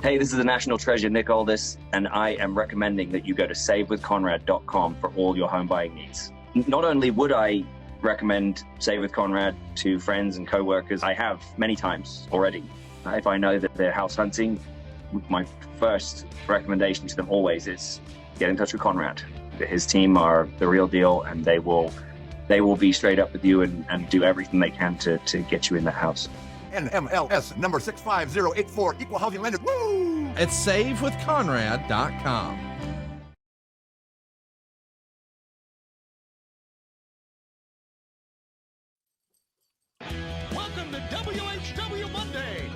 Hey, this is the National Treasure, Nick Aldis, and I am recommending that you go to savewithconrad.com for all your home buying needs. Not only would I recommend Save with Conrad to friends and coworkers, I have many times already. If I know that they're house hunting, my first recommendation to them always is get in touch with Conrad. His team are the real deal, and they will be straight up with you and do everything they can to get you in the house. NMLS number 65084, equal housing lender. Woo! At savewithconrad.com. Welcome to WHW Monday.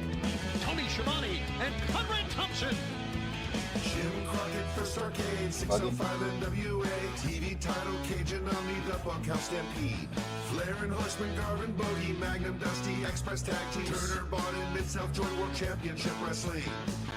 Tony Schiavone and Conrad Thompson. Jim Crockett First Arcade, 605 NWA, TV title, Cajun Omni, the Bunkhouse Stampede. Flair and Horseman, Garvin, Bogey, Magnum, Dusty, Express Tag Team, Turner, Bodden, Mid-South Joint World Championship Wrestling.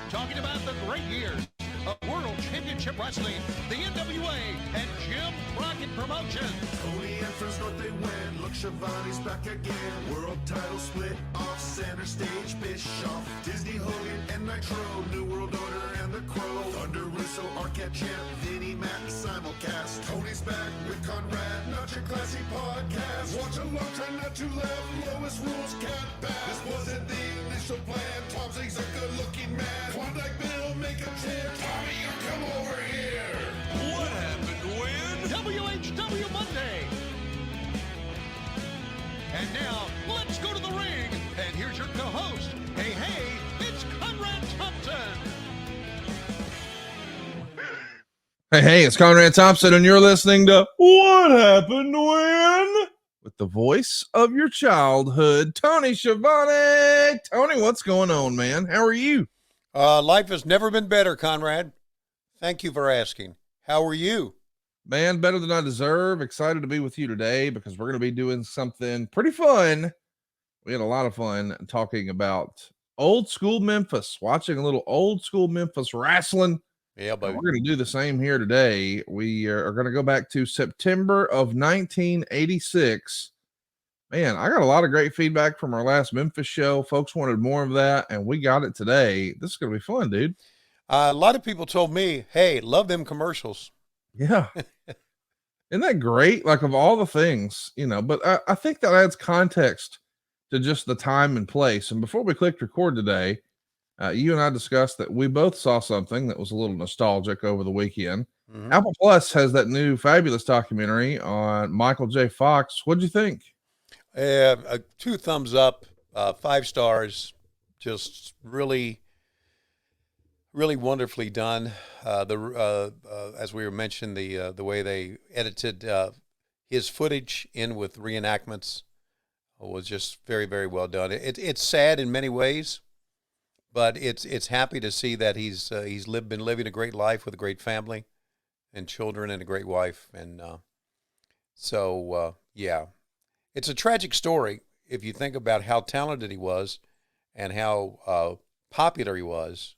Talking about the great years of World Championship Wrestling, the NWA, and Jim Crockett Promotions. Tony and Friends North they win, look, Schiavone's back again. World title split off, center stage, Bischoff, Disney, Hogan, and Nitro, New World Order, and the Crow. Thunder, Russo, Arquette Champ, Vinnie Mac, simulcast. Tony's back with Conrad, not your classy podcast. Watch along, try not to laugh, lowest rules can't back. This wasn't the initial plan, Tom Zigg's a good-looking man. Klondike Bill, make a tip, Tommy, you come over here. What happened when? WHW Monday. And now, let's go to the ring. And here's your co-host. Hey, it's Conrad Thompson. Hey, it's Conrad Thompson, and you're listening to What Happened When? With the voice of your childhood, Tony Schiavone. Tony, what's going on, man? How are you? Life has never been better, Conrad. Thank you for asking. How are you? Man, better than I deserve. Excited to be with you today because we're going to be doing something pretty fun. We had a lot of fun talking about old school Memphis, watching a little old school Memphis wrestling. Yeah, but we're going to do the same here today. We are going to go back to September of 1986. Man, I got a lot of great feedback from our last Memphis show. Folks wanted more of that, and we got it today. This is going to be fun, dude. a lot of people told me, hey, love them commercials. Yeah. Isn't that great? Like, of all the things, but I think that adds context to just the time and place. And before we clicked record today, you and I discussed that we both saw something that was a little nostalgic over the weekend. Mm-hmm. Apple Plus has that new fabulous documentary on Michael J. Fox. What'd you think? 2 thumbs up, 5 stars, just really, really wonderfully done. As we were mentioned, the way they edited his footage in with reenactments was just very, very well done. It's sad in many ways, but it's happy to see that he's been living a great life with a great family and children and a great wife, and yeah, it's a tragic story if you think about how talented he was and how popular he was.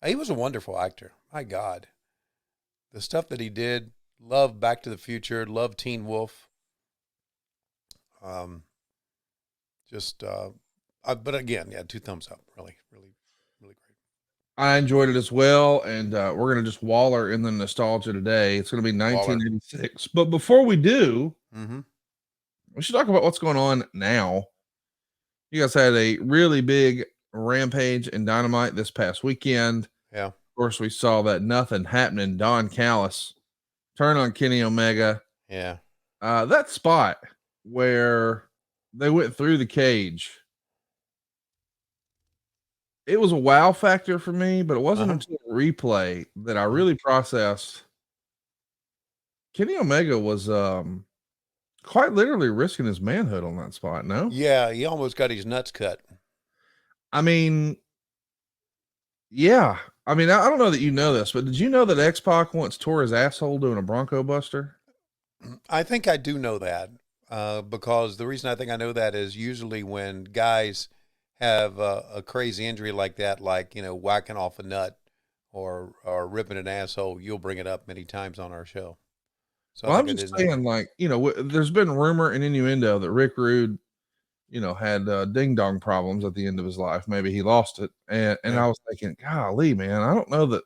He was a wonderful actor. My God, the stuff that he did. Love Back to the Future. Love Teen Wolf. But again, yeah, 2 thumbs up. Really, really, really great. I enjoyed it as well, and we're going to just waller in the nostalgia today. It's going to be 1986. But before we do, we should talk about what's going on now. You guys had a really big Rampage and Dynamite this past weekend. Yeah. Of course, we saw that nothing happening. Don Callis turn on Kenny Omega. Yeah. That spot where they went through the cage, it was a wow factor for me, but it wasn't until replay that I really processed. Kenny Omega was quite literally risking his manhood on that spot, no? Yeah, he almost got his nuts cut. I mean, yeah. I mean, I don't know that you know this, but did you know that X-Pac once tore his asshole doing a Bronco Buster? I think I do know that because the reason I think I know that is usually when guys have a crazy injury like that, like, whacking off a nut or ripping an asshole, you'll bring it up many times on our show. So well, I'm just saying, like, there's been rumor and innuendo that Rick Rude had ding dong problems at the end of his life. Maybe he lost it. And Yeah. I was thinking, golly, man, I don't know that.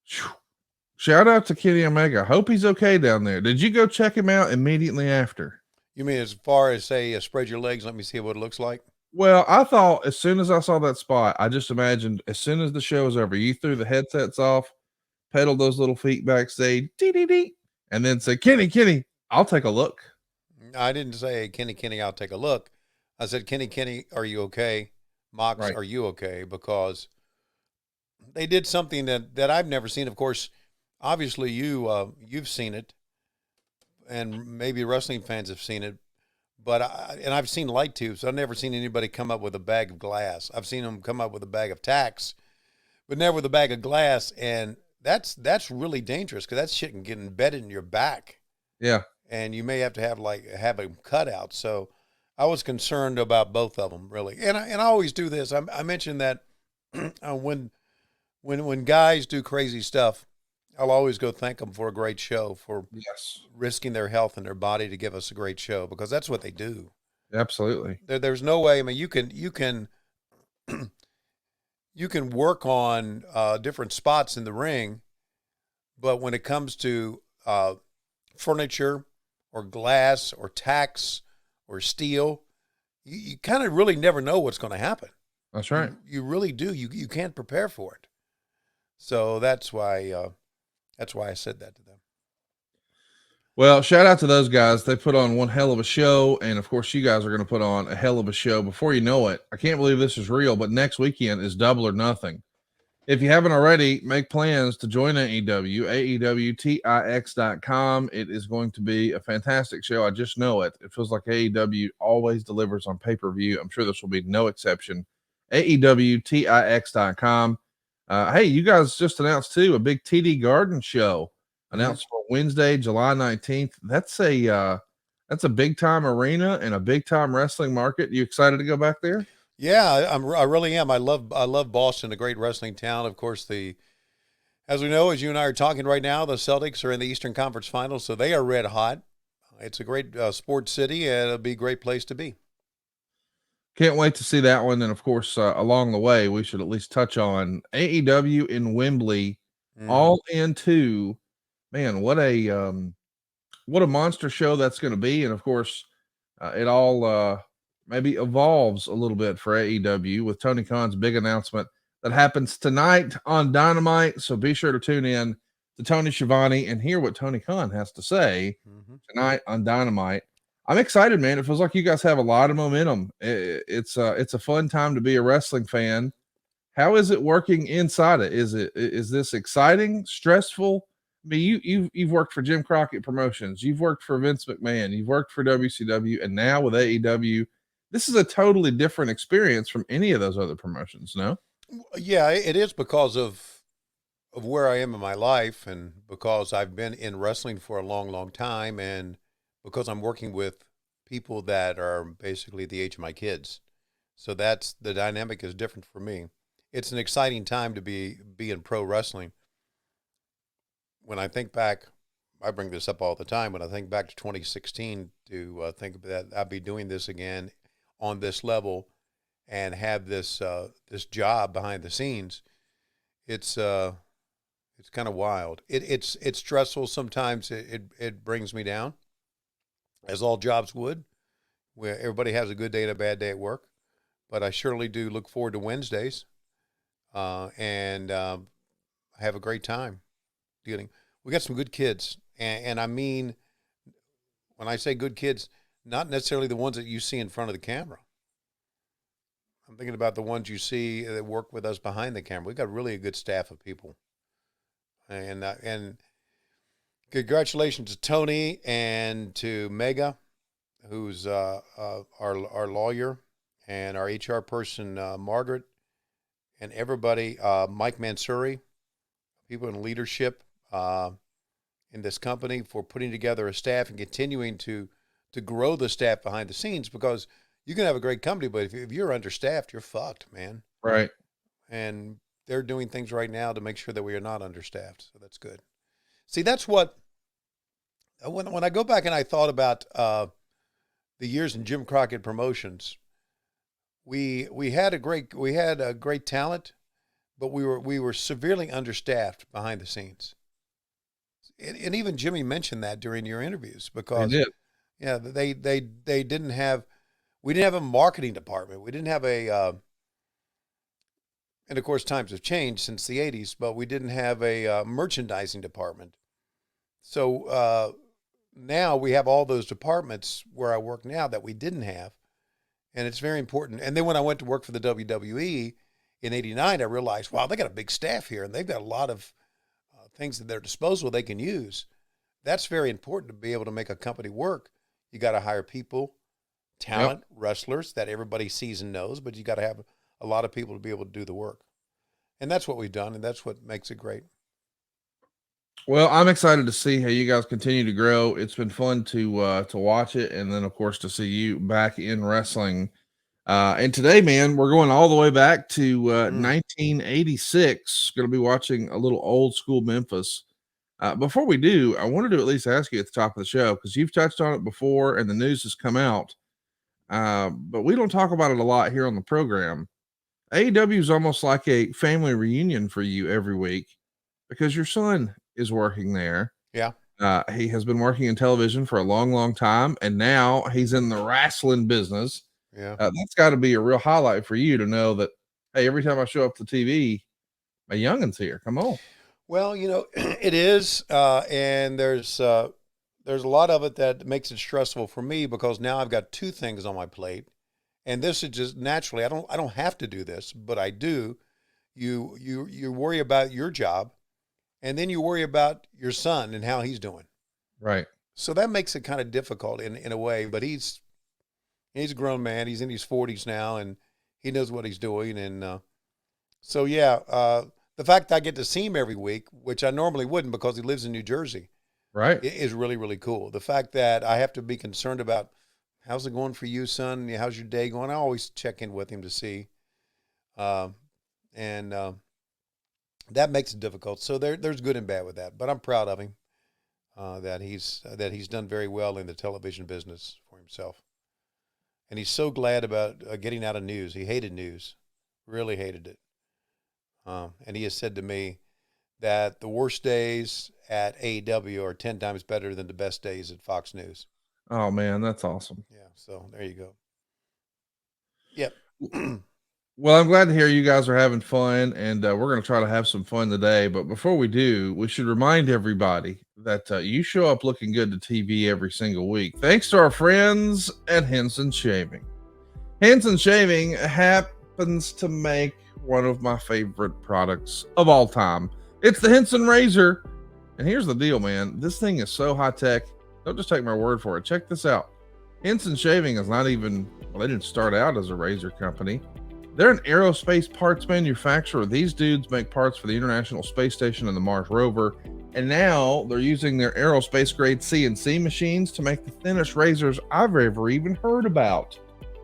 Whew. Shout out to Kenny Omega. Hope he's okay down there. Did you go check him out immediately after? You mean as far as say, spread your legs, let me see what it looks like? Well, I thought as soon as I saw that spot, I just imagined as soon as the show was over, you threw the headsets off, pedaled those little feet backstage, dee, and then say, Kenny, I'll take a look. I didn't say, Kenny, I'll take a look. I said, Kenny, are you okay? Mox, Right. Are you okay? Because they did something that I've never seen. Of course, obviously you've seen it, and maybe wrestling fans have seen it. But I've seen light tubes. I've never seen anybody come up with a bag of glass. I've seen them come up with a bag of tacks, but never with a bag of glass. And that's really dangerous because that shit can get embedded in your back. Yeah. And you may have to have them cut out. So I was concerned about both of them, really. And I always do this. I mentioned that when guys do crazy stuff, I'll always go thank them for a great show, for risking their health and their body to give us a great show, because that's what they do. Absolutely. There's no way. I mean, you can work on different spots in the ring, but when it comes to furniture or glass or tacks or steel, you kind of really never know what's going to happen. That's right. You really do. You can't prepare for it. So that's why I said that to them. Well, shout out to those guys. They put on one hell of a show. And of course, you guys are going to put on a hell of a show before you know it. I can't believe this is real, but next weekend is Double or Nothing. If you haven't already, make plans to join AEW, AEWTIX.com. It is going to be a fantastic show. I just know it. It feels like AEW always delivers on pay-per-view. I'm sure this will be no exception. AEWTIX.com. Hey, you guys just announced too a big TD Garden show announced for Wednesday, July 19th. That's a big time arena and a big time wrestling market. You excited to go back there? Yeah, I really am. I love Boston, a great wrestling town. Of course, as we know, as you and I are talking right now, the Celtics are in the Eastern Conference Finals, so they are red hot. It's a great sports city, and it'll be a great place to be. Can't wait to see that one. And of course, along the way, we should at least touch on AEW in Wembley, all into, man, what a monster show that's going to be. And of course, it all maybe evolves a little bit for AEW with Tony Khan's big announcement that happens tonight on Dynamite. So be sure to tune in to Tony Schiavone and hear what Tony Khan has to say tonight on Dynamite. I'm excited, man. It feels like you guys have a lot of momentum. It's a fun time to be a wrestling fan. How is it working inside it? Is this exciting, stressful? I mean, you've worked for Jim Crockett Promotions, you've worked for Vince McMahon, you've worked for WCW, and now with AEW, this is a totally different experience from any of those other promotions. No? Yeah, it is because of where I am in my life, and because I've been in wrestling for a long, long time, and because I'm working with people that are basically the age of my kids. So that's the dynamic is different for me. It's an exciting time to be in pro wrestling. When I think back, I bring this up all the time, when I think back to 2016 to think that I'll be doing this again on this level and have this job behind the scenes, it's kind of wild. It's stressful sometimes. It brings me down, as all jobs would, where everybody has a good day and a bad day at work. But I surely do look forward to Wednesdays and have a great time dealing. We got some good kids. And I mean, when I say good kids, not necessarily the ones that you see in front of the camera. I'm thinking about the ones you see that work with us behind the camera. We've got really a good staff of people. And congratulations to Tony and to Mega, who's our lawyer, and our HR person, Margaret, and everybody, Mike Mansouri, people in leadership in this company, for putting together a staff and continuing to grow the staff behind the scenes, because you can have a great company, but if you're understaffed, you're fucked, man. Right. And they're doing things right now to make sure that we are not understaffed. So that's good. See, that's what, when I go back and I thought about the years in Jim Crockett Promotions, we had a great talent, but we were severely understaffed behind the scenes. And even Jimmy mentioned that during your interviews, because yeah, they didn't have, we didn't have a marketing department. We didn't have and of course times have changed since the 80s, but we didn't have a merchandising department. So now we have all those departments where I work now that we didn't have. And it's very important. And then when I went to work for the WWE in '89, I realized, wow, they got a big staff here and they've got a lot of things at their disposal they can use. That's very important to be able to make a company work. You got to hire people, talent, wrestlers that everybody sees and knows, but you got to have a lot of people to be able to do the work. And that's what we've done, and that's what makes it great. Well, I'm excited to see how you guys continue to grow. It's been fun to watch it, and then of course to see you back in wrestling. And today, man, we're going all the way back to 1986. Going to be watching a little old school Memphis. Before we do, I wanted to at least ask you at the top of the show, because you've touched on it before and the news has come out, but we don't talk about it a lot here on the program. AEW is almost like a family reunion for you every week, because your son is working there. Yeah. He has been working in television for a long, long time, and now he's in the wrestling business. Yeah. That's got to be a real highlight for you to know that, hey, every time I show up to TV, my youngin's here. Come on. Well, you know, it is, and there's a lot of it that makes it stressful for me, because now I've got two things on my plate, and this is just naturally. I don't have to do this, but I do. You worry about your job, and then you worry about your son and how he's doing. Right. So that makes it kind of difficult in a way. But he's a grown man. He's in his 40s now, and he knows what he's doing. And so yeah, the fact that I get to see him every week, which I normally wouldn't because he lives in New Jersey, right, is really, really cool. The fact that I have to be concerned about, how's it going for you, son? How's your day going? I always check in with him to see. And that makes it difficult. So there's good and bad with that. But I'm proud of him, that he's done very well in the television business for himself. And he's so glad about getting out of news. He hated news, really hated it. And he has said to me that the worst days at AEW are 10 times better than the best days at Fox News. Oh, man, that's awesome. Yeah, so there you go. Yep. Well, I'm glad to hear you guys are having fun, and we're going to try to have some fun today. But before we do, we should remind everybody that you show up looking good to TV every single week, thanks to our friends at Henson Shaving. Henson Shaving happens to make one of my favorite products of all time. It's the Henson Razor. And here's the deal, man. This thing is so high tech. Don't just take my word for it. Check this out. Henson Shaving is not even, well, they didn't start out as a razor company. They're an aerospace parts manufacturer. These dudes make parts for the International Space Station and the Mars rover. And now they're using their aerospace grade CNC machines to make the thinnest razors I've ever even heard about.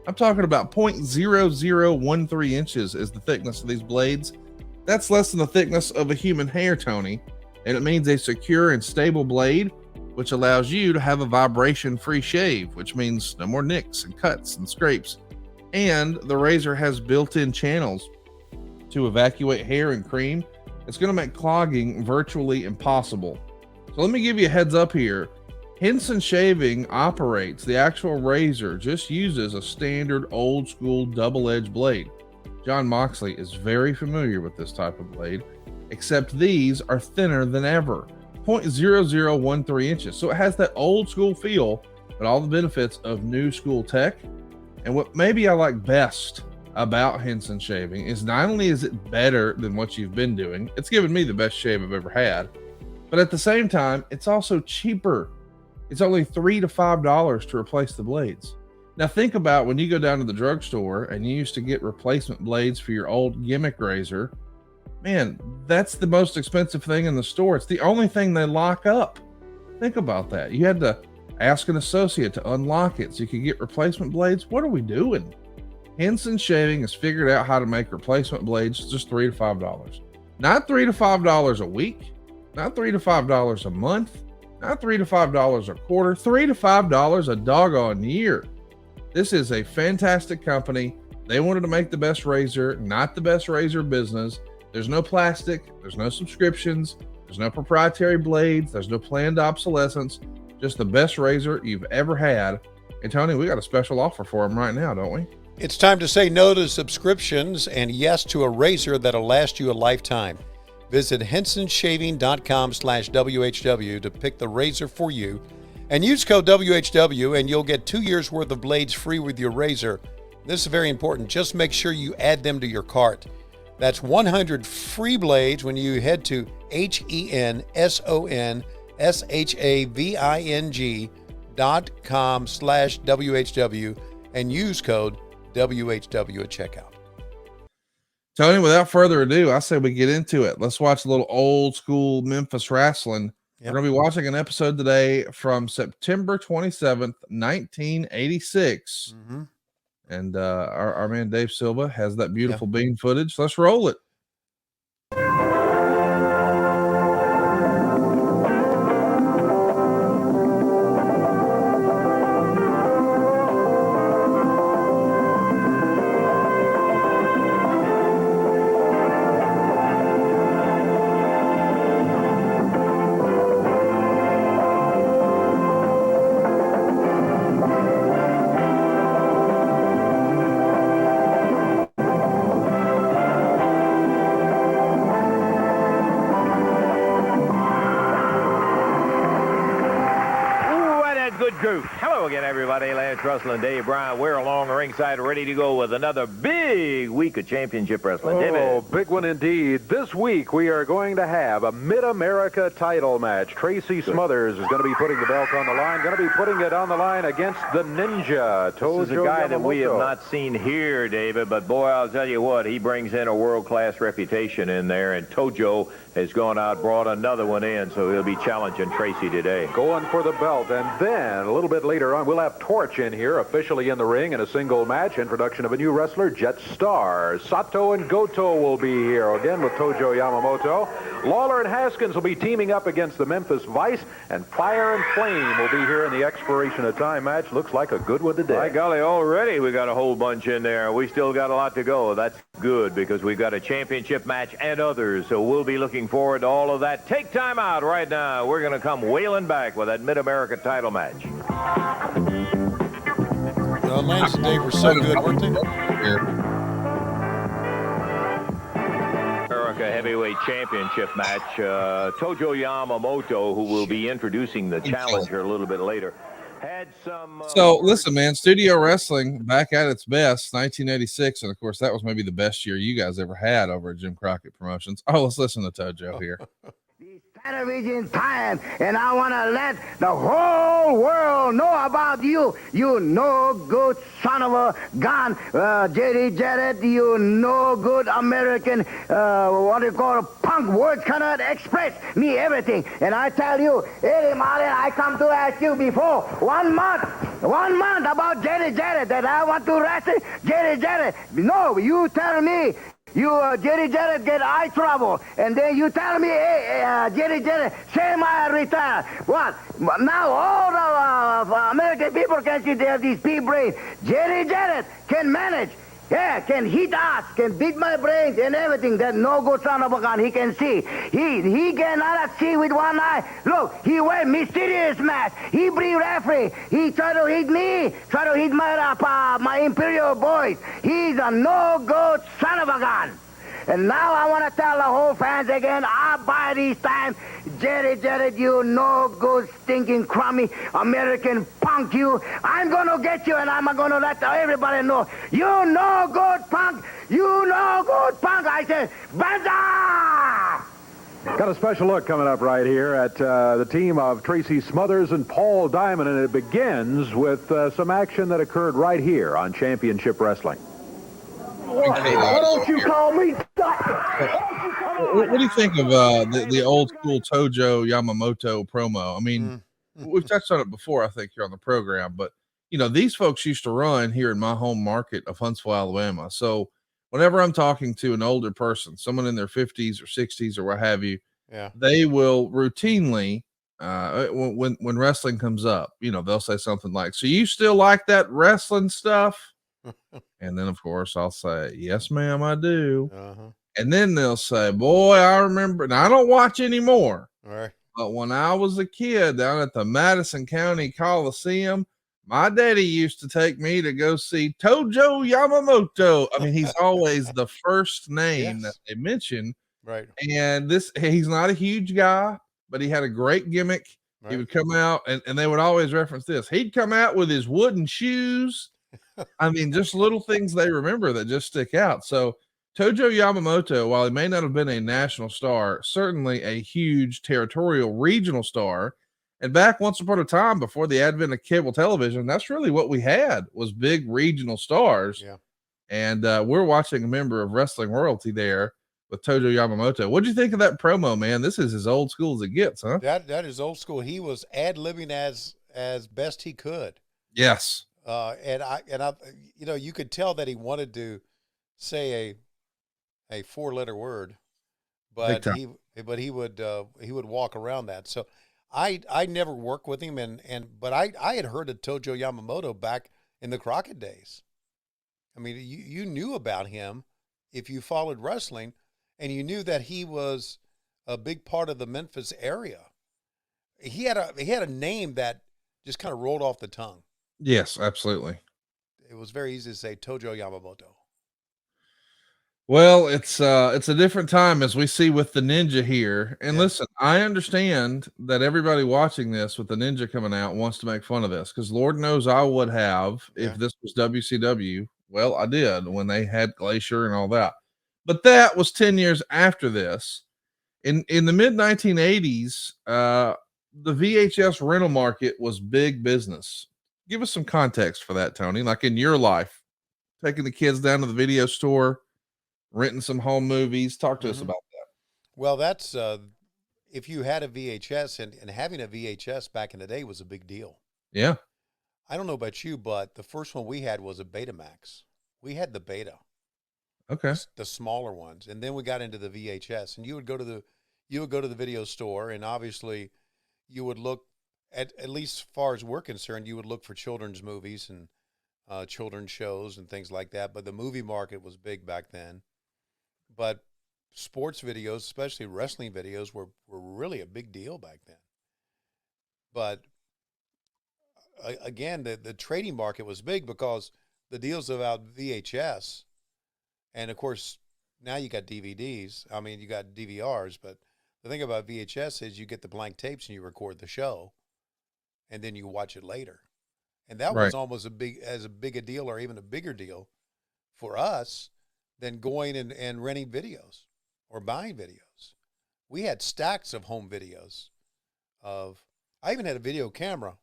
I'm talking about 0.0013 inches is the thickness of these blades. That's less than the thickness of a human hair, Tony. And it means a secure and stable blade, which allows you to have a vibration-free shave, which means no more nicks and cuts and scrapes. And the razor has built-in channels to evacuate hair and cream. It's going to make clogging virtually impossible. So let me give you a heads up here. Henson Shaving operates the actual razor, just uses a standard old school double-edged blade. John Moxley is very familiar with this type of blade, except these are thinner than ever, 0.0013 inches. So it has that old school feel, but all the benefits of new school tech. And what maybe I like best about Henson Shaving is not only is it better than what you've been doing, it's given me the best shave I've ever had, but at the same time, it's also cheaper. It's only $3 to $5 to replace the blades. Now think about when you go down to the drugstore and you used to get replacement blades for your old gimmick razor. Man, that's the most expensive thing in the store. It's the only thing they lock up. Think about that. You had to ask an associate to unlock it so you could get replacement blades. What are we doing? Henson Shaving has figured out how to make replacement blades just $3 to $5. Not $3 to $5 a week, not $3 to $5 a month, not $3 to $5 a quarter, $3 to $5 a doggone year. This is a fantastic company. They wanted to make the best razor, not the best razor business. There's no plastic. There's no subscriptions. There's no proprietary blades. There's no planned obsolescence. Just the best razor you've ever had. And Tony, we got a special offer for them right now, don't we? It's time to say no to subscriptions and yes to a razor that'll last you a lifetime. Visit hensonshaving.com/WHW to pick the razor for you and use code WHW and you'll get 2 years worth of blades free with your razor. This is very important. Just make sure you add them to your cart. That's 100 free blades when you head to hensonshaving.com/WHW and use code WHW at checkout. Tony, without further ado, I say we get into it. Let's watch a little old school Memphis wrestling. Yep. We're going to be watching an episode today from September 27th, 1986. Mm-hmm. And our man Dave Silva has that beautiful bean footage. Let's roll it. Hello again, everybody. Lance Russell and Dave Brown. We're along the ringside, ready to go with another big week of championship wrestling. Oh, David. big one indeed. This week we are going to have a Mid-America title match. Tracy Smothers is going to be putting the belt on the line, going to be putting it on the line against the Ninja, Tojo This is a guy Yamamoto. that we have not seen here, David, but boy, I'll tell you what, he brings in a world-class reputation in there, and Tojo has gone out, brought another one in, so he'll be challenging Tracy today. Going for the belt, and then a little bit later on, we'll have Torch in here, officially in the ring in a single match. Introduction of a new wrestler, Jet Star. Sato and Goto will be here, again with Tojo Yamamoto. Lawler and Haskins will be teaming up against the Memphis Vice, and Fire and Flame will be here in the expiration of time match. Looks like a good one today. By golly, already we got a whole bunch in there. We still got a lot to go. That's good because we've got a championship match and others, so we'll be looking forward to all of that. Take time out right now. We're going to come wailing back with that Mid-America title match. Lance and Dave were so good, weren't they? America Heavyweight Championship match. Tojo Yamamoto, who will be introducing the challenger a little bit later, had some... So listen, man, studio wrestling back at its best, 1986. And of course, that was maybe the best year you guys ever had over at Jim Crockett Promotions. Oh, let's listen to Tojo here. Television time, and I want to let the whole world know about you. You no good son of a gun, J.D. Jarrett. You no good American, what do you call a punk? Words cannot express me everything. And I tell you, Eddie Martin, I come to ask you before 1 month about J.D. Jarrett that I want to wrestle J.D. Jarrett. No, you tell me. You, Jerry Jarrett, get eye trouble, and then you tell me, hey, Jerry Jarrett, say I retire. What? Now all the American people can see they have these pea brains. Jerry Jarrett can manage. Yeah, can hit us, can beat my brains and everything. That no good son of a gun, he can see. He cannot see with one eye. Look, he wear mysterious mask. He bring referee. He try to hit me, try to hit my Imperial boys. He's a no good son of a gun. And now I want to tell the whole fans again, I buy this time, Jerry Jarrett, you no good stinking crummy American punk, you. I'm going to get you, and I'm going to let everybody know. You no good punk. You no good punk. I said, banzai! Got a special look coming up right here at the team of Tracy Smothers and Paul Diamond, and it begins with some action that occurred right here on Championship Wrestling. Why don't you call me? What do you think of the old school Tojo Yamamoto promo? I mean, we've touched on it before, I think, here on the program, but you know, these folks used to run here in my home market of Huntsville, Alabama. So whenever I'm talking to an older person, someone in their 50s or 60s or what have you, they will routinely when wrestling comes up, they'll say something like, "So you still like that wrestling stuff?" And then, of course, I'll say, "Yes, ma'am, I do." And then they'll say, "Boy, I remember." Now I don't watch anymore. All right. But when I was a kid down at the Madison County Coliseum, my daddy used to take me to go see Tojo Yamamoto. I mean, he's always the first name that they mention. Right. And he's not a huge guy, but he had a great gimmick. Right. He would come out and they would always reference this. He'd come out with his wooden shoes. I mean, just little things they remember that just stick out. So Tojo Yamamoto, while he may not have been a national star, certainly a huge territorial regional star. And back once upon a time, before the advent of cable television, that's really what we had, was big regional stars. Yeah. And we're watching a member of wrestling royalty there with Tojo Yamamoto. What'd you think of that promo, man? This is as old school as it gets, huh? That is old school. He was ad-libbing as best he could. Yes. And I, you could tell that he wanted to say a 4-letter word, but he would walk around that. So I never worked with him, but I had heard of Tojo Yamamoto back in the Crockett days. I mean, you knew about him if you followed wrestling, and you knew that he was a big part of the Memphis area. He had a name that just kind of rolled off the tongue. Yes, absolutely. It was very easy to say Tojo Yamamoto. Well, it's a different time, as we see with the Ninja here. And listen, I understand that everybody watching this with the Ninja coming out wants to make fun of this, because Lord knows I would have if this was WCW. Well, I did when they had Glacier and all that. But that was 10 years after this. In the mid 1980s, the VHS rental market was big business. Give us some context for that, Tony. Like in your life, taking the kids down to the video store, renting some home movies. Talk to us about that. Well, that's if you had a VHS, and having a VHS back in the day was a big deal. Yeah. I don't know about you, but the first one we had was a Betamax. We had the Beta. Okay. The smaller ones. And then we got into the VHS, and you would go to the video store, and obviously you would look at least as far as we're concerned, you would look for children's movies and children's shows and things like that. But the movie market was big back then. But sports videos, especially wrestling videos, were really a big deal back then. But again, the trading market was big because the deals about VHS, and of course, now you got DVDs. I mean, you got DVRs, but the thing about VHS is you get the blank tapes and you record the show, and then you watch it later. And that was almost as big a deal, or even a bigger deal for us than going and renting videos or buying videos. We had stacks of home videos. I even had a video camera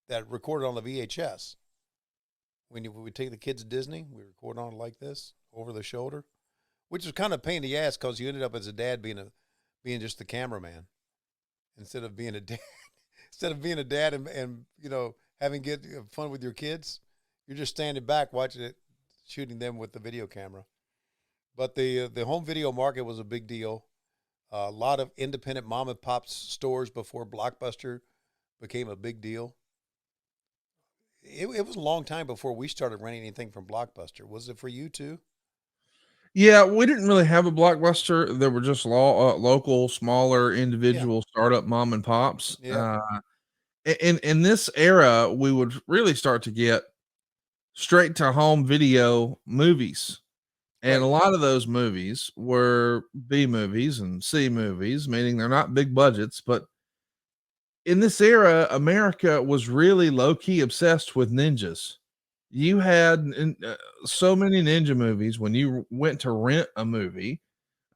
that recorded on the VHS. When we take the kids to Disney, we record on it like this, over the shoulder, which was kind of a pain in the ass because you ended up as a dad being just the cameraman instead of being a dad. Instead of being a dad and having fun with your kids, you're just standing back watching it, shooting them with the video camera. But the home video market was a big deal. A lot of independent mom and pop stores before Blockbuster became a big deal. It was a long time before we started renting anything from Blockbuster. Was it for you too? Yeah, we didn't really have a Blockbuster. There were just local, smaller, individual startup mom and pops. Yeah. In this era, we would really start to get straight to home video movies. And a lot of those movies were B movies and C movies, meaning they're not big budgets. But in this era, America was really low-key obsessed with ninjas. You had so many ninja movies. When you went to rent a movie,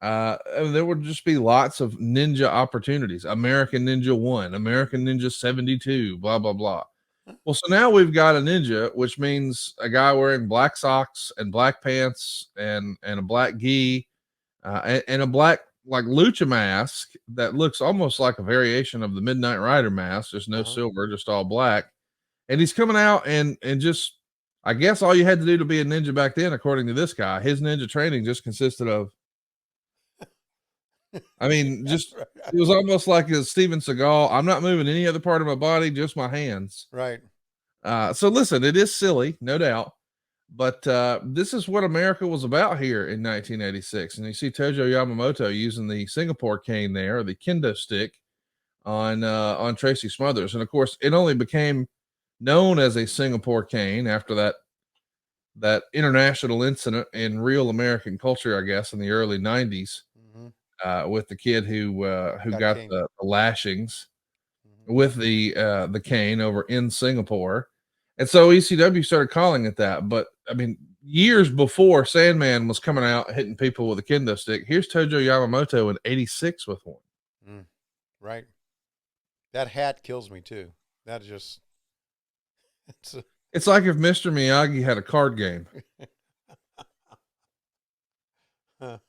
there would just be lots of ninja opportunities. American Ninja 1, American Ninja 72, blah, blah, blah. Well, so now we've got a ninja, which means a guy wearing black socks and black pants and a black gi and a black like lucha mask that looks almost like a variation of the Midnight Rider mask. There's no silver, just all black. And he's coming out and just, I guess all you had to do to be a ninja back then, according to this guy, his ninja training just consisted of I mean, just it was almost like a Steven Seagal. I'm not moving any other part of my body, just my hands. Right. So listen, it is silly, no doubt, but this is what America was about here in 1986. And you see Tojo Yamamoto using the Singapore cane there, or the kendo stick, on Tracy Smothers. And of course, it only became known as a Singapore cane after that international incident in real American culture, I guess, in the early 90s, with the kid who got the lashings with the cane over in Singapore. And so ECW started calling it that. But I mean, years before Sandman was coming out hitting people with a kendo stick, here's Tojo Yamamoto in 86 with one. Right. That hat kills me too. That just, it's like if Mr. Miyagi had a card game. And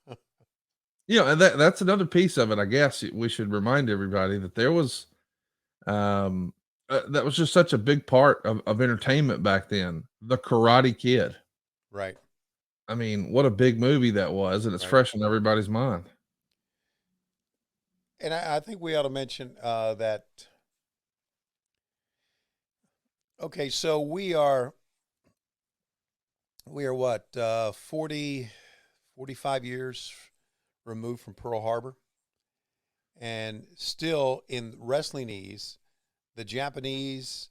that's another piece of it. I guess we should remind everybody that there was, that was just such a big part of entertainment back then. The Karate Kid. Right. I mean, what a big movie that was, and it's fresh in everybody's mind. And I think we ought to mention that. Okay, so we are what, 45 years removed from Pearl Harbor, and still in wrestlingese, the Japanese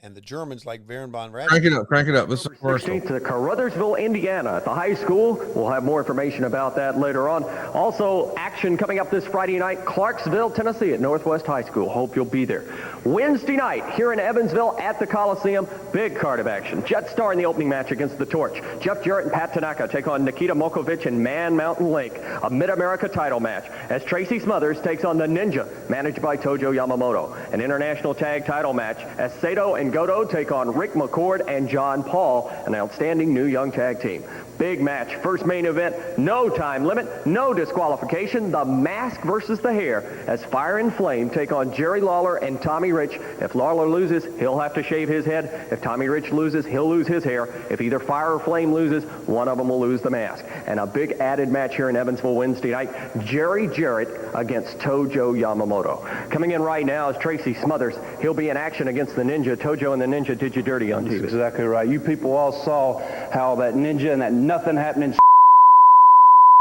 and the Germans, like Baron von Raschke. Crank it up. This is commercial. 16th to Carruthersville, Indiana, at the high school. We'll have more information about that later on. Also, action coming up this Friday night, Clarksville, Tennessee, at Northwest High School. Hope you'll be there. Wednesday night, here in Evansville at the Coliseum, big card of action. Jet Star in the opening match against The Torch. Jeff Jarrett and Pat Tanaka take on Nikita Mokovic and Man Mountain Lake, a Mid-America title match, as Tracy Smothers takes on the Ninja, managed by Tojo Yamamoto. An international tag title match, as Sato and Goto take on Rick McCord and John Paul, an outstanding new young tag team. Big match, first main event, no time limit, no disqualification, the mask versus the hair, as Fire and Flame take on Jerry Lawler and Tommy Rich. If Lawler loses, he'll have to shave his head. If Tommy Rich loses, he'll lose his hair. If either Fire or Flame loses, one of them will lose the mask. And a big added match here in Evansville Wednesday night, Jerry Jarrett against Tojo Yamamoto. Coming in right now is Tracy Smothers. He'll be in action against the Ninja. Tojo and the Ninja did you dirty on TV. That's exactly right. You people all saw how that Ninja and that nothing happening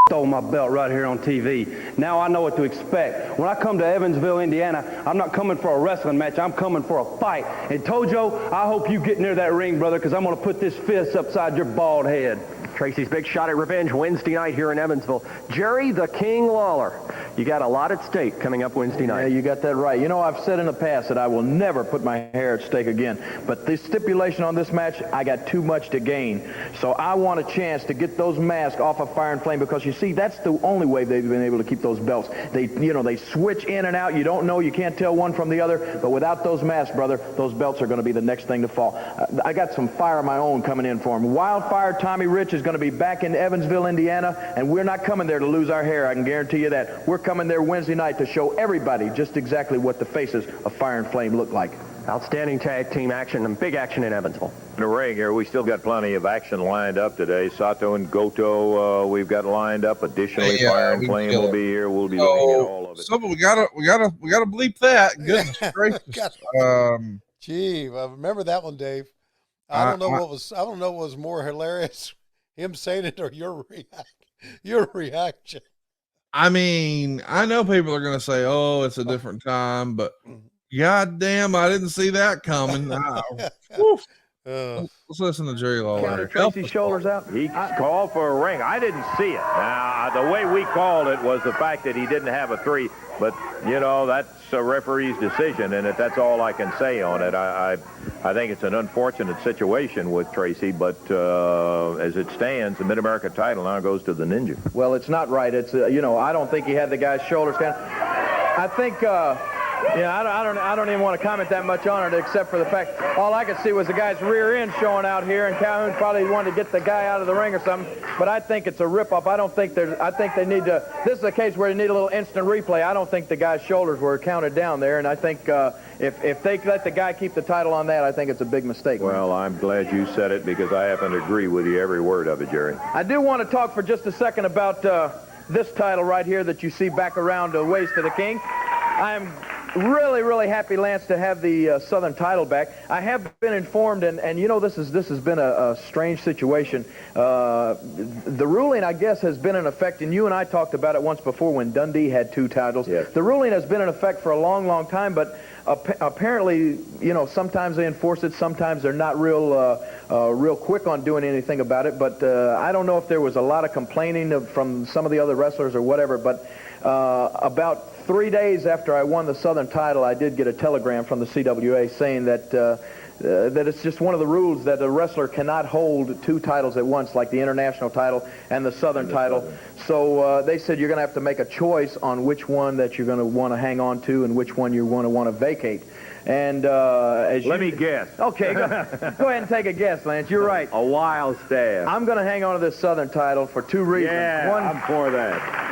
stole my belt right here on TV. Now I know what to expect. When I come to Evansville, Indiana, I'm not coming for a wrestling match. I'm coming for a fight. And Tojo, I hope you get near that ring, brother, because I'm going to put this fist upside your bald head. Tracy's big shot at revenge Wednesday night here in Evansville. Jerry the King Lawler. You got a lot at stake coming up Wednesday night. Yeah, you got that right. You know, I've said in the past that I will never put my hair at stake again. But the stipulation on this match, I got too much to gain. So I want a chance to get those masks off of Fire and Flame, because you see, that's the only way they've been able to keep those belts. They switch in and out. You don't know. You can't tell one from the other. But without those masks, brother, those belts are going to be the next thing to fall. I got some fire of my own coming in for him. Wildfire Tommy Rich is going to be back in Evansville, Indiana, and we're not coming there to lose our hair. I can guarantee you that. We're coming there Wednesday night to show everybody just exactly what the faces of Fire and Flame look like. Outstanding tag team action and big action in Evansville. In the ring here, we still got plenty of action lined up today. Sato and Goto, we've got lined up. Additionally, Fire and Flame will be here. We'll be looking at all of it. So we gotta bleep that. Goodness gracious. Gee, I remember that one, Dave. I don't know what was more hilarious, him saying it or your reaction. I mean, I know people are going to say, "Oh, it's a different time," but God damn, I didn't see that coming. Let's listen to Jerry Lawler. Tracy's shoulders out. He called for a ring. I didn't see it. Now, the way we called it was the fact that he didn't have a 3. But, that's a referee's decision, and that's all I can say on it. I think it's an unfortunate situation with Tracy, but as it stands, the Mid-America title now goes to the Ninja. Well, it's not right. It's, I don't think he had the guy's shoulders down. I think... I don't even want to comment that much on it, except for the fact all I could see was the guy's rear end showing out here, and Calhoun probably wanted to get the guy out of the ring or something. But I think it's a rip-off. I think they need to. This is a case where they need a little instant replay. I don't think the guy's shoulders were counted down there, and I think if they let the guy keep the title on that, I think it's a big mistake. Well, I'm glad you said it, because I happen to agree with you every word of it, Jerry. I do want to talk for just a second about this title right here that you see back around the waist of the king. I am really, really happy, Lance, to have the Southern title back. I have been informed, and you know, this has been a strange situation. The ruling, I guess, has been in effect, and you and I talked about it once before when Dundee had 2 titles. Yes. The ruling has been in effect for a long, long time, but apparently, you know, sometimes they enforce it, sometimes they're not real quick on doing anything about it. But I don't know if there was a lot of complaining from some of the other wrestlers or whatever, but about 3 days after I won the Southern title, I did get a telegram from the CWA saying that that it's just one of the rules that a wrestler cannot hold 2 titles at once, like the international title and the Southern title. So they said you're going to have to make a choice on which one that you're going to want to hang on to and which one you're going to want to vacate. And let me guess. Okay, go ahead and take a guess, Lance. You're right. A wild stab. I'm going to hang on to this Southern title for 2 reasons. Yeah, I'm for that.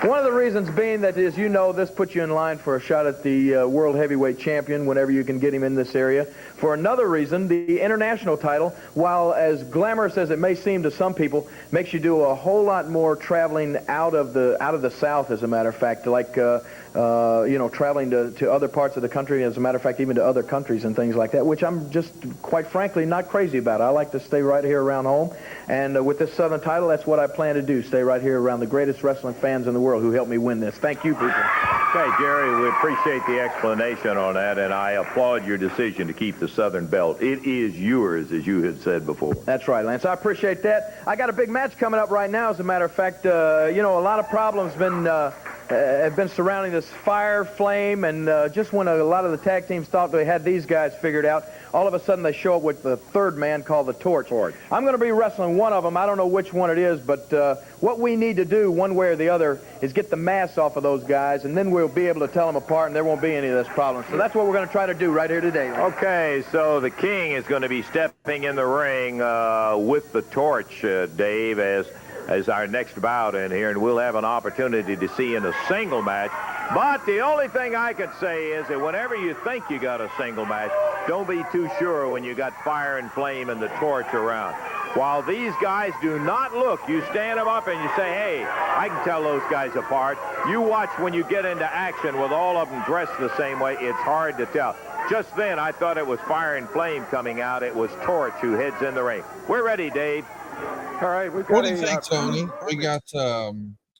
One of the reasons being that, as you know, this puts you in line for a shot at the World Heavyweight Champion whenever you can get him in this area. For another reason, the international title, while as glamorous as it may seem to some people, makes you do a whole lot more traveling out of the South, as a matter of fact, like you know, traveling to other parts of the country, as a matter of fact, even to other countries and things like that, which I'm just, quite frankly, not crazy about. I like to stay right here around home, and with this Southern title, that's what I plan to do, stay right here around the greatest wrestling fans in the world who helped me win this. Thank you, people. Okay, Jerry, we appreciate the explanation on that, and I applaud your decision to keep the Southern belt. It is yours, as you had said before. That's right, Lance. I appreciate that. I got a big match coming up right now, as a matter of fact. You know, a lot of problems have been surrounding this Fire, Flame, and just when a lot of the tag teams thought they had these guys figured out, all of a sudden they show up with the third man called the Torch. I'm going to be wrestling one of them. I don't know which one it is, but what we need to do, one way or the other, is get the masks off of those guys, and then we'll be able to tell them apart, and there won't be any of this problem. So that's what we're going to try to do right here today. Okay, so the King is going to be stepping in the ring with the Torch, Dave, as our next bout in here, and we'll have an opportunity to see in a single match. But the only thing I could say is that whenever you think you got a single match, don't be too sure when you got Fire and Flame and the Torch around. While these guys do not look, you stand them up and you say, hey, I can tell those guys apart. You watch when you get into action with all of them dressed the same way, it's hard to tell. Just then, I thought it was Fire and Flame coming out. It was Torch who heads in the ring. We're ready, Dave. All right, we've got What do you think, Tony? We got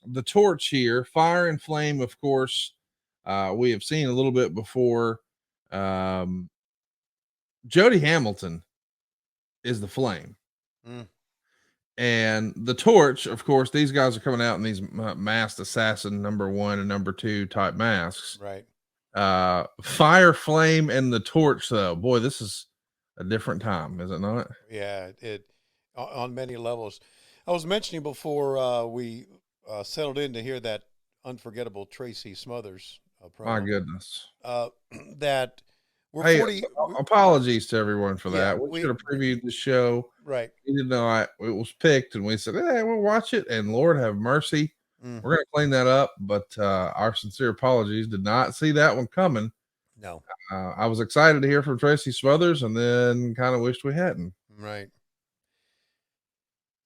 the Torch here. Fire and Flame, of course, we have seen a little bit before. Jody Hamilton is the Flame. And the Torch, of course, these guys are coming out in these masked assassin #1 and #2 type masks. Right. Fire, Flame, and the Torch, though. Boy, this is a different time, is it not? Yeah, it on many levels. I was mentioning before we settled in to hear that unforgettable Tracy Smothers promo. My goodness. That we're Hey, 40. Apologies to everyone for Yeah, that. We should have previewed the show. Right. We didn't know it was picked, and we said, hey, we'll watch it. And Lord have mercy. We're going to clean that up. But our sincere apologies. Did not see that one coming. No. I was excited to hear from Tracy Smothers, and then kind of wished we hadn't. Right.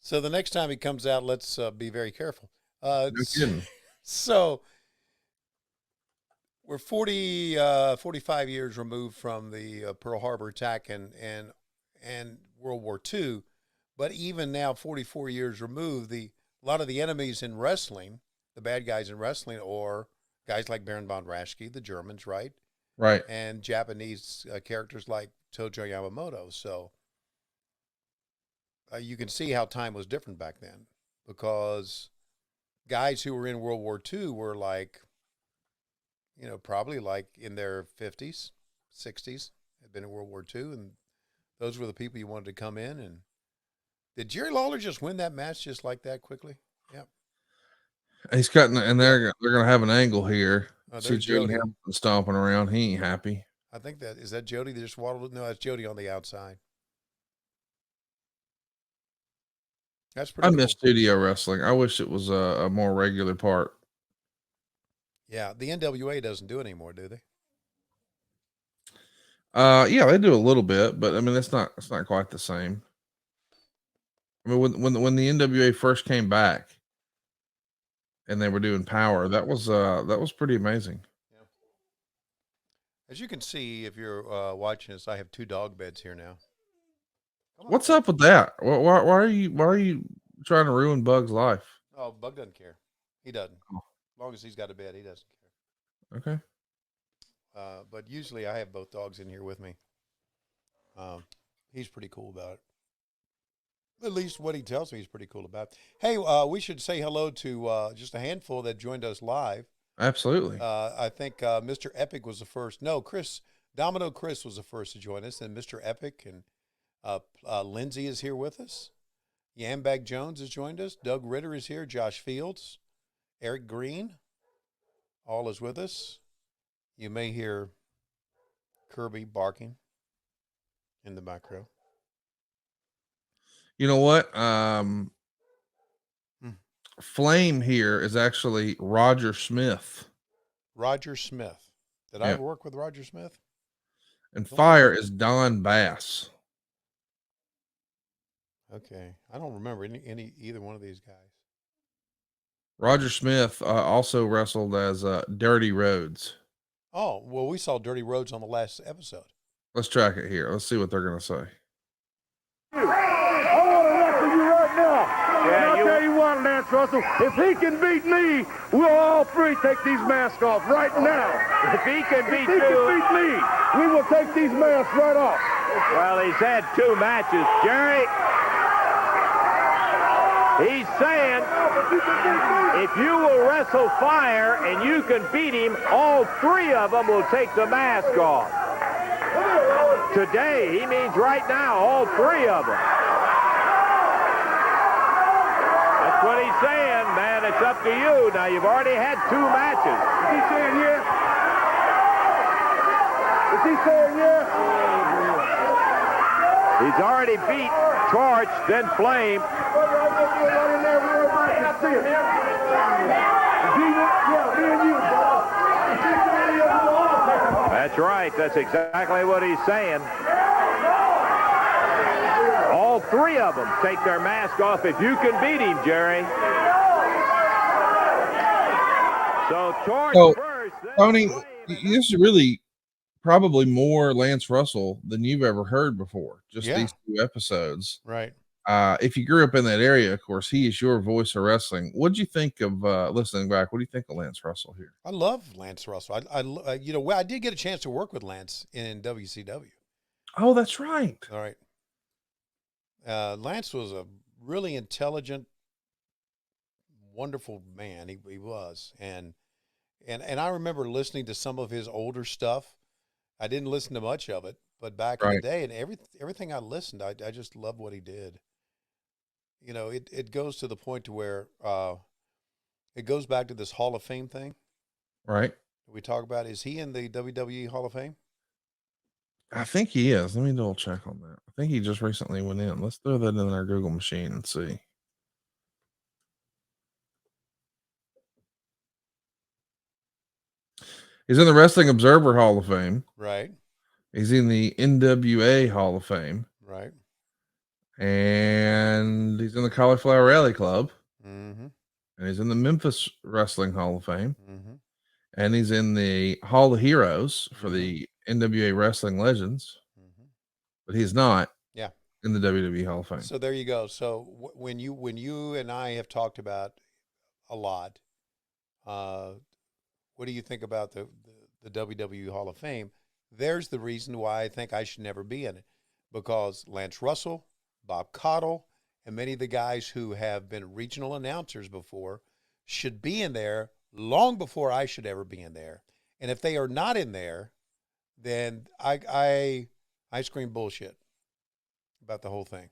So the next time he comes out, let's be very careful. No kidding. So we're 45 years removed from the Pearl Harbor attack and World War II, but even now, 44 years removed, a lot of the enemies in wrestling, the bad guys in wrestling, are guys like Baron von Raschke, the Germans, right? Right. And Japanese characters like Tojo Yamamoto. So you can see how time was different back then, because guys who were in World War II were like, probably like in their 50s, 60s, had been in World War II, and those were the people you wanted to come in. And did Jerry Lawler just win that match just like that quickly? Yep. He's cutting, and they're going to have an angle here. See Jody Hamilton stomping around. He ain't happy. I think is that Jody that just waddled? No, that's Jody on the outside. That's pretty. I miss studio wrestling. I wish it was a more regular part. Yeah, the NWA doesn't do it anymore, do they? Yeah, they do a little bit, but I mean, it's not quite the same. I mean, when the NWA first came back, and they were doing power. That was pretty amazing. Yeah. As you can see, if you're watching this, I have 2 dog beds here now. What's up with that? Why are you trying to ruin Bug's life? Oh, Bug doesn't care. He doesn't. As long as he's got a bed, he doesn't care. Okay. But usually I have both dogs in here with me. He's pretty cool about it. At least what he tells me he's pretty cool about it. Hey, we should say hello to just a handful that joined us live. Absolutely. I think Mr. Epic was the first. No, Domino Chris was the first to join us. And Mr. Epic and Lindsay is here with us. Yambag Jones has joined us. Doug Ritter is here. Josh Fields. Eric Green. All is with us. You may hear Kirby barking in the background. You know what? Flame here is actually Roger Smith. Roger Smith. Did I ever work with Roger Smith? And Fire is Don Bass. Okay. I don't remember either one of these guys. Roger Smith also wrestled as Dirty Rhodes. Oh, well, we saw Dirty Rhodes on the last episode. Let's track it here. Let's see what they're going to say. I want to wrestle you right now. And I'll tell you what, Lance Russell, if he can beat me, we'll all three take these masks off right now. If he can beat me, we will take these masks right off. Well, he's had 2 matches. Jerry, he's saying if you will wrestle Fire and you can beat him, all 3 of them will take the mask off. Today, he means right now, all 3 of them. That's what he's saying, man. It's up to you. Now, you've already had 2 matches. Is he saying yes? Is he saying yes? He's already beat Torch, then Flame. That's right. That's exactly what he's saying. All 3 of them take their mask off if you can beat him, Jerry. So Torch first. Tony, this is really probably more Lance Russell than you've ever heard before. Just these 2 episodes. Right. If you grew up in that area, of course, he is your voice of wrestling. What'd you think of listening back? What do you think of Lance Russell here? I love Lance Russell. I did get a chance to work with Lance in WCW. Oh, that's right. All right. Lance was a really intelligent, wonderful man. He was, and I remember listening to some of his older stuff. I didn't listen to much of it, but back in the day, and everything I listened, I just loved what he did. You know, it goes to the point to where it goes back to this Hall of Fame thing. Right. We talk about, is he in the WWE Hall of Fame? I think he is. Let me double check on that. I think he just recently went in. Let's throw that in our Google machine and see. He's in the Wrestling Observer Hall of Fame. Right. He's in the NWA Hall of Fame. Right. And he's in the Cauliflower Rally Club. Mm-hmm. And he's in the Memphis Wrestling Hall of Fame. Mm-hmm. And he's in the Hall of Heroes for the NWA Wrestling Legends. Mm-hmm. But he's not in the WWE Hall of Fame. So there you go. So when you and I have talked about a lot, what do you think about the WWE Hall of Fame? There's the reason why I think I should never be in it, because Lance Russell, Bob Caudle, and many of the guys who have been regional announcers before should be in there long before I should ever be in there. And if they are not in there, then I scream bullshit about the whole thing.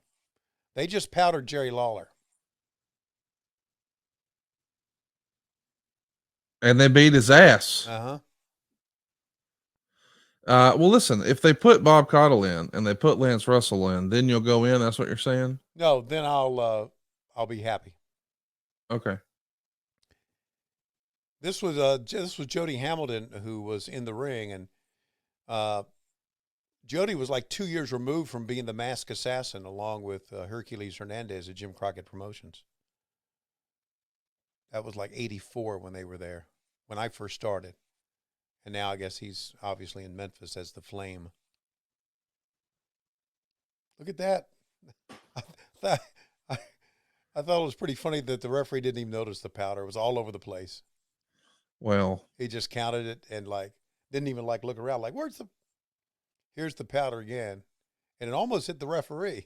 They just powdered Jerry Lawler. And they beat his ass. Uh-huh. Well, listen, if they put Bob Caudle in and they put Lance Russell in, then you'll go in. That's what you're saying? No, then I'll be happy. Okay. This was Jody Hamilton who was in the ring, and Jody was like 2 years removed from being the Masked Assassin, along with Hercules Hernandez at Jim Crockett Promotions. That was like 84 when they were there, when I first started. And now I guess he's obviously in Memphis as the Flame. Look at that. I thought it was pretty funny that the referee didn't even notice the powder. It was all over the place. Well, he just counted it and didn't even look around here's the powder again. And it almost hit the referee.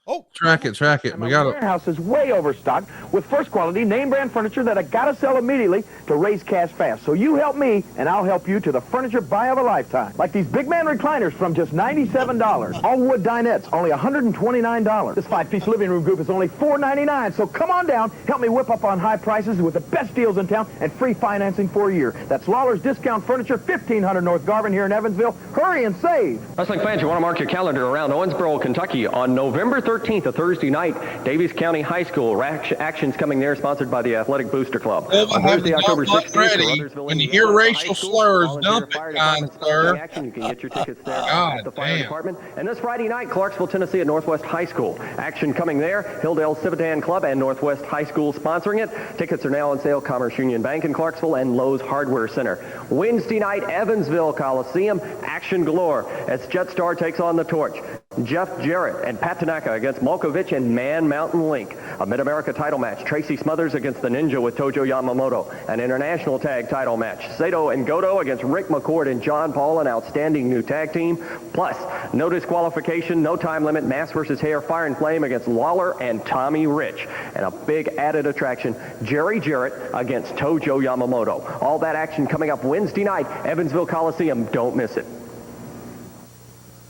Oh, track it. We got warehouse is way overstocked with first quality name brand furniture that I gotta sell immediately to raise cash fast. So you help me and I'll help you to the furniture buy of a lifetime. Like these big man recliners from just $97. All wood dinettes, only $129. This 5-piece living room group is only $499. So come on down, help me whip up on high prices with the best deals in town and free financing for a year. That's Lawler's Discount Furniture, 1500 North Garvin here in Evansville. Hurry and save. Wrestling fans, you want to mark your calendar around Owensboro, Kentucky on November 13th, a Thursday night. Davies County High School actions coming there, sponsored by the Athletic Booster Club. On Thursday, October 16th, when you hear racial slurs, dump it, kind sir. Action. You can get your tickets there at the fire department. And this Friday night, Clarksville, Tennessee at Northwest High School. Action coming there. Hilldale Civitan Club and Northwest High School sponsoring it. Tickets are now on sale. Commerce Union Bank in Clarksville and Lowe's Hardware Center. Wednesday night, Evansville Coliseum. Action galore as Jetstar takes on the torch. Jeff Jarrett and Pat Tanaka against Malkovich and Man Mountain Link. A Mid-America title match. Tracy Smothers against the Ninja with Tojo Yamamoto. An international tag title match. Sato and Goto against Rick McCord and John Paul, an outstanding new tag team. Plus, no disqualification, no time limit, mask versus hair, fire and flame against Lawler and Tommy Rich. And a big added attraction, Jerry Jarrett against Tojo Yamamoto. All that action coming up Wednesday night, Evansville Coliseum. Don't miss it.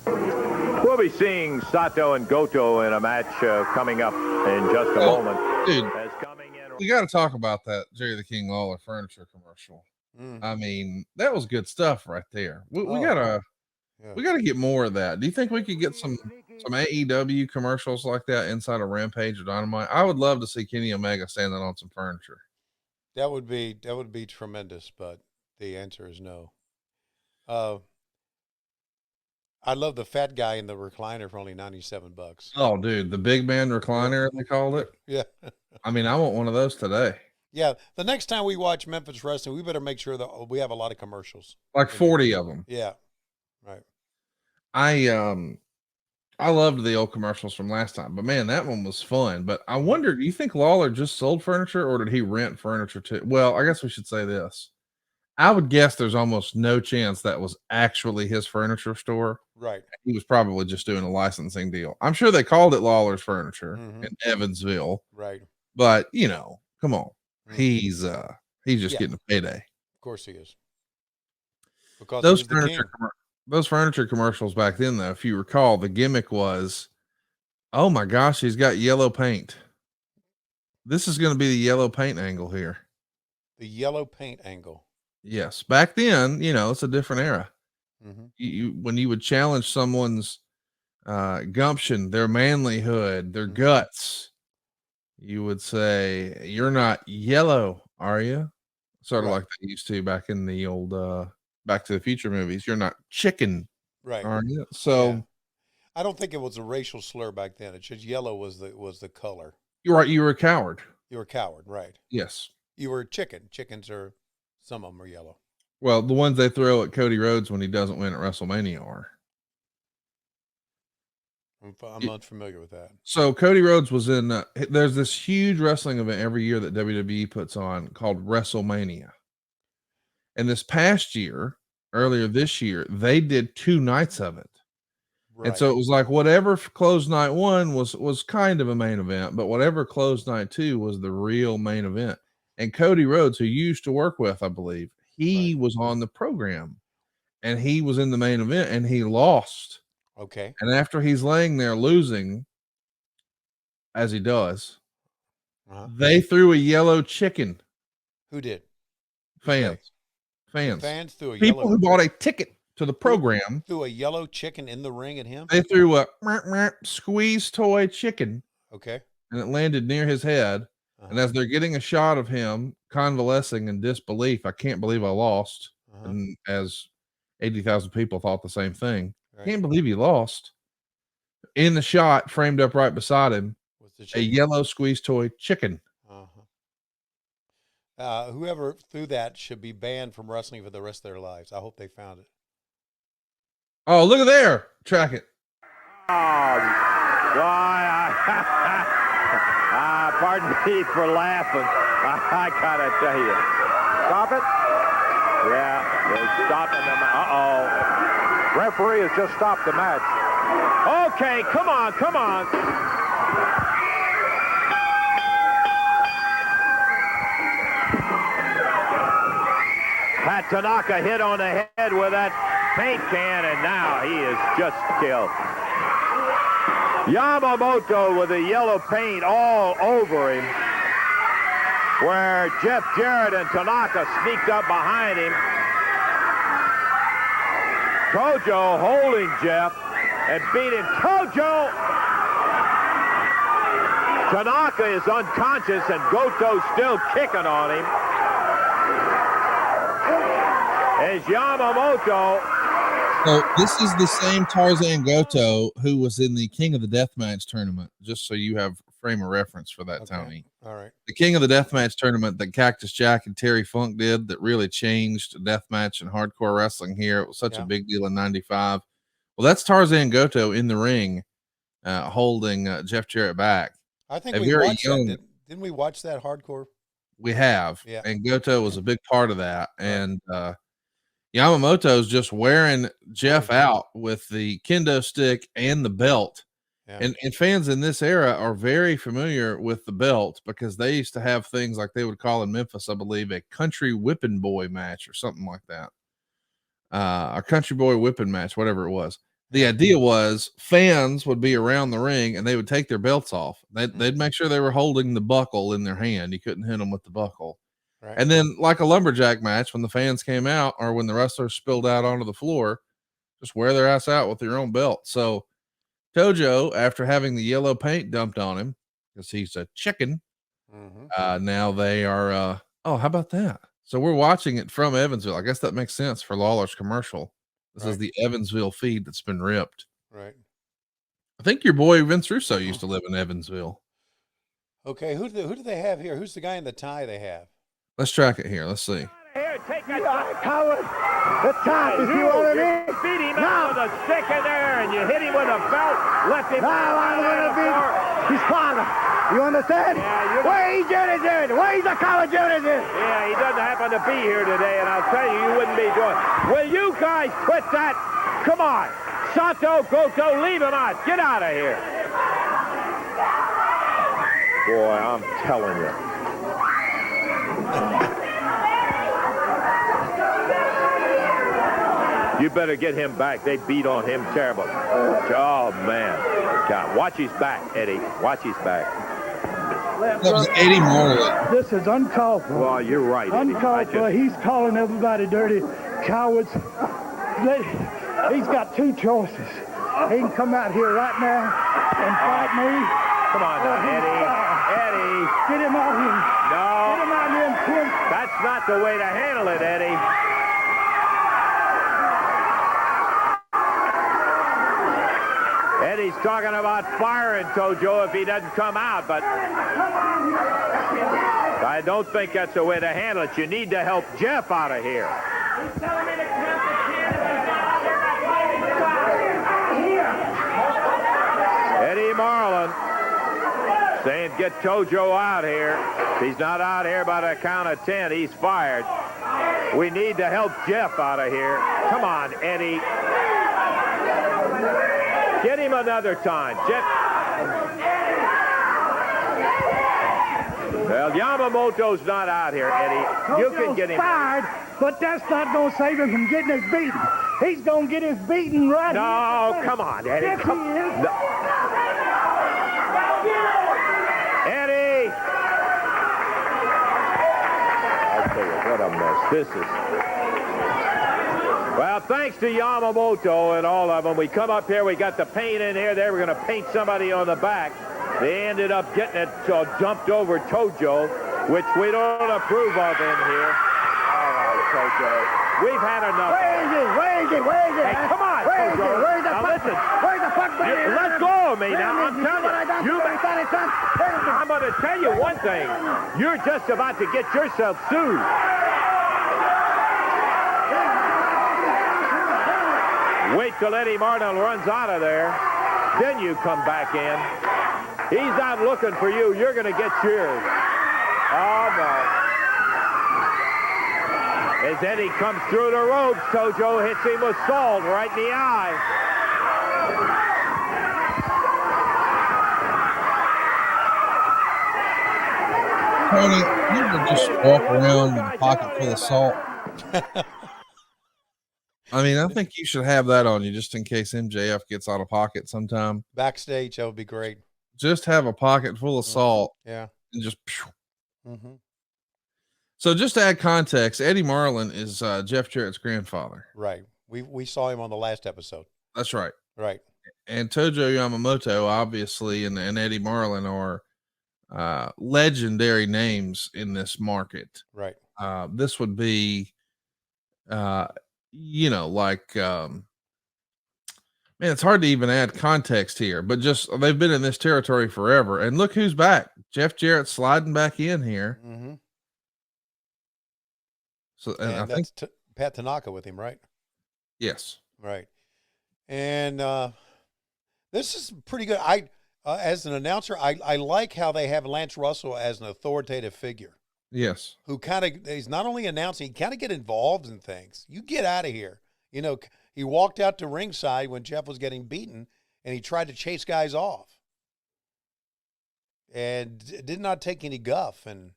We'll be seeing Sato and Goto in a match coming up in just a moment. Dude, we got to talk about that Jerry the King Lawler furniture commercial. I mean, that was good stuff right there. We gotta get more of that. Do you think we could get some AEW commercials like that inside of Rampage or Dynamite? I would love to see Kenny Omega standing on some furniture. That would be tremendous, but the answer is no. I love the fat guy in the recliner for only $97. Oh, dude, the big man recliner, they called it. Yeah. I mean, I want one of those today. Yeah. The next time we watch Memphis Wrestling, we better make sure that we have a lot of commercials. Like 40 of them. Yeah. Right. I loved the old commercials from last time, but man, that one was fun. But I wonder, do you think Lawler just sold furniture or did he rent furniture too? Well, I guess we should say this. I would guess there's almost no chance that was actually his furniture store. Right. He was probably just doing a licensing deal. I'm sure they called it Lawler's Furniture in Evansville. Right. But, come on. He's just getting a payday. Of course he is. Because those furniture commercials back then, though, if you recall, the gimmick was, oh my gosh, he's got yellow paint. This is going to be the yellow paint angle here. The yellow paint angle. Yes. Back then, it's a different era. When you would challenge someone's gumption, their manlyhood, their guts, you would say, "You're not yellow, are you?" Sort of like they used to back in the old Back to the Future movies. You're not chicken, right? Are you? So, I don't think it was a racial slur back then. It's just yellow was the color. You're right. You were a coward. You were a coward, right? Yes. You were a chicken. Chickens are. Some of them are yellow. Well, the ones they throw at Cody Rhodes when he doesn't win at WrestleMania are. I'm unfamiliar with that. So Cody Rhodes was in, there's this huge wrestling event every year that WWE puts on called WrestleMania. And this past year, earlier this year, they did 2 nights of it. Right. And so it was like whatever closed night 1 was kind of a main event, but whatever closed night 2 was the real main event. And Cody Rhodes, who you used to work with, I believe, he was on the program and he was in the main event and he lost. Okay. And after he's laying there losing, as he does, they threw a yellow chicken. Who did? Fans. Okay. Fans threw a people yellow... who bought a ticket to the program. Threw a yellow chicken in the ring at him? They threw a squeeze toy chicken. Okay. And it landed near his head. And as they're getting a shot of him convalescing in disbelief, I can't believe I lost. And as 80,000 people thought the same thing. Right. Can't believe he lost. In the shot, framed up right beside him, a yellow squeeze toy chicken. Whoever threw that should be banned from wrestling for the rest of their lives. I hope they found it. Oh, look at there. Track it. Oh, why? Pardon me for laughing. I gotta tell you. Stop it. Yeah, they're stopping them. Uh-oh. Referee has just stopped the match. Okay, come on, come on. Pat Tanaka hit on the head with that paint can, and now he is just killed. Yamamoto with the yellow paint all over him, where Jeff Jarrett and Tanaka sneaked up behind him. Tojo holding Jeff and beating Tojo. Tanaka is unconscious and Goto's still kicking on him. As Yamamoto. So this is the same Tarzan Goto who was in the King of the Deathmatch tournament, just so you have a frame of reference for that, Okay. Tony. All right. The King of the Deathmatch tournament that Cactus Jack and Terry Funk did that really changed deathmatch and hardcore wrestling here. It was such a big deal in 95. Well, that's Tarzan Goto in the ring holding Jeff Jarrett back. I think we watched that. Didn't we watch that hardcore? We have. Yeah. And Goto was a big part of that. And Yamamoto's just wearing Jeff out with the kendo stick and the belt. Yeah. And fans in this era are very familiar with the belt because they used to have things like they would call in Memphis, I believe, a country whipping boy match or something like that. A country boy whipping match, whatever it was. The idea was fans would be around the ring and they would take their belts off. They'd make sure they were holding the buckle in their hand. You couldn't hit them with the buckle. Right. And then like a lumberjack match, when the fans came out or when the wrestlers spilled out onto the floor, just wear their ass out with your own belt. So Tojo, after having the yellow paint dumped on him, because he's a chicken, now they are, how about that? So we're watching it from Evansville. I guess that makes sense for Lawler's commercial. This is the Evansville feed that's been ripped. Right. I think your boy Vince Russo used to live in Evansville. Okay, who do they have here? Who's the guy in the tie they have? Let's track it here. Let's see. Here, take a coward. The top, you see what I mean? beat him out with a stick in there, and you hit him with a belt, left him. Now I'm going to beat his father. You understand? Yeah, where he's Journey's in? Where he's a coward Journey's in? Yeah, he doesn't happen to be here today, and I'll tell you, you wouldn't be doing. Will you guys quit that? Come on. Sato, Goto, leave him out. Get out of here. Boy, I'm telling you. You better get him back. They beat on him terrible. Oh, man. God, watch his back, Eddie. Watch his back. That was Eddie Morley. This is uncalled for. Well, you're right, Eddie. Uncalled for. He's calling everybody dirty cowards. He's got two choices. He can come out here right now and fight me. Come on now, Eddie. Eddie. Get him out here. No. Get him out here and kill him. That's not the way to handle it, Eddie. Eddie's talking about firing Tojo if he doesn't come out, but I don't think that's the way to handle it. You need to help Jeff out of here. Eddie Marlin saying get Tojo out here. If he's not out here by the count of 10, he's fired. We need to help Jeff out of here. Come on, Eddie. Get him another time. Jeff. Well, Yamamoto's not out here, Eddie. You can get him fired, but that's not going to save him from getting his beating. He's going to get his beating right here. No, come on, Eddie. Yes, come. he is. No. Eddie! I'll tell you what a mess this is. Well, thanks to Yamamoto and all of them, we come up here, we got the paint in here. They were going to paint somebody on the back. They ended up getting it dumped over Tojo, which we don't approve of in here. All right. Tojo. We've had enough. Where is it? Where is it? Where is it? Hey, come on, Where is Tojo. it? Where's the Now fuck? listen. Where's the fuck buddy? Let go of me now. I'm telling you. I'm going to tell you one thing. You're just about to get yourself sued. Wait till Eddie Martin runs out of there. Then you come back in. He's not looking for you. You're going to get cheered. Oh, no. As Eddie comes through the ropes, Tojo hits him with salt right in the eye. Tony, you would just walk around with a pocket full of salt. I mean, I think you should have that on you just in case MJF gets out of pocket sometime. Backstage, that would be great. Just have a pocket full of salt. Yeah. And just. So just to add context, Eddie Marlin is Jeff Jarrett's grandfather. Right. We saw him on the last episode. That's right. Right. And Tojo Yamamoto, obviously, and Eddie Marlin are legendary names in this market. Right. This would be, like, man, it's hard to even add context here, but just they've been in this territory forever. And look who's back. Jeff Jarrett sliding back in here. So, and I think Pat Tanaka with him, right? Yes. Right. And this is pretty good. As an announcer, I like how they have Lance Russell as an authoritative figure. Yes. Who he's not only announcing, he kind of get involved in things. You get out of here. You know, he walked out to ringside when Jeff was getting beaten, and he tried to chase guys off. And did not take any guff. And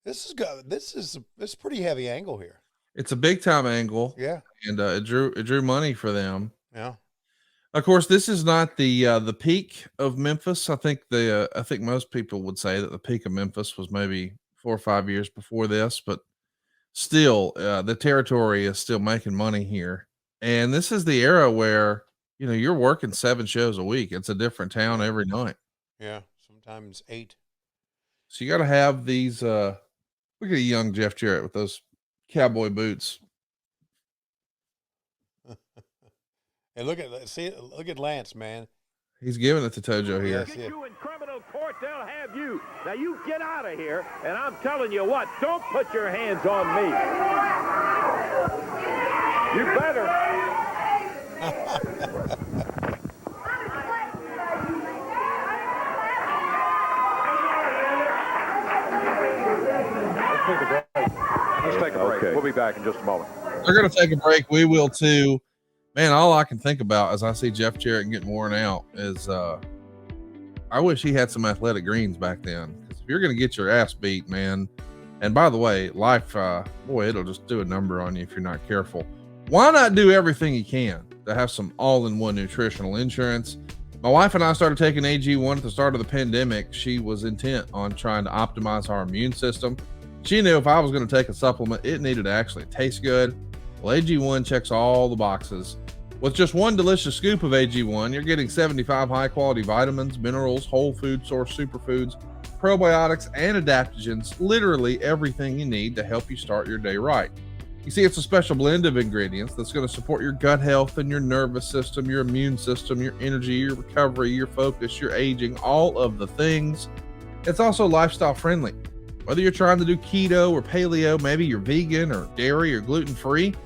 this is good. This is a pretty heavy angle here. It's a big time angle. Yeah. And it drew money for them. Yeah. Of course, this is not the peak of Memphis. I think most people would say that the peak of Memphis was maybe 4 or 5 years before this, but still, the territory is still making money here. And this is the era where, you're working 7 shows a week. It's a different town every night. Yeah, sometimes 8. So you got to have these. Look at a young Jeff Jarrett with those cowboy boots. And look at Lance, man. He's giving it to Tojo here. Get you in criminal court, they'll have you. Now you get out of here, and I'm telling you what, don't put your hands on me. You better. Let's take a break. Okay. We'll be back in just a moment. They're going to take a break. We will too. Man, all I can think about as I see Jeff Jarrett getting worn out is I wish he had some athletic greens back then. Because if you're going to get your ass beat, man, and by the way, life, it'll just do a number on you if you're not careful. Why not do everything you can to have some all-in-one nutritional insurance? My wife and I started taking AG1 at the start of the pandemic. She was intent on trying to optimize our immune system. She knew if I was going to take a supplement, it needed to actually taste good. Well, AG1 checks all the boxes. With just one delicious scoop of AG1, you're getting 75 high-quality vitamins, minerals, whole food source superfoods, probiotics, and adaptogens, literally everything you need to help you start your day right. You see, it's a special blend of ingredients that's going to support your gut health and your nervous system, your immune system, your energy, your recovery, your focus, your aging, all of the things. It's also lifestyle friendly. Whether you're trying to do keto or paleo, maybe you're vegan or dairy or gluten-free,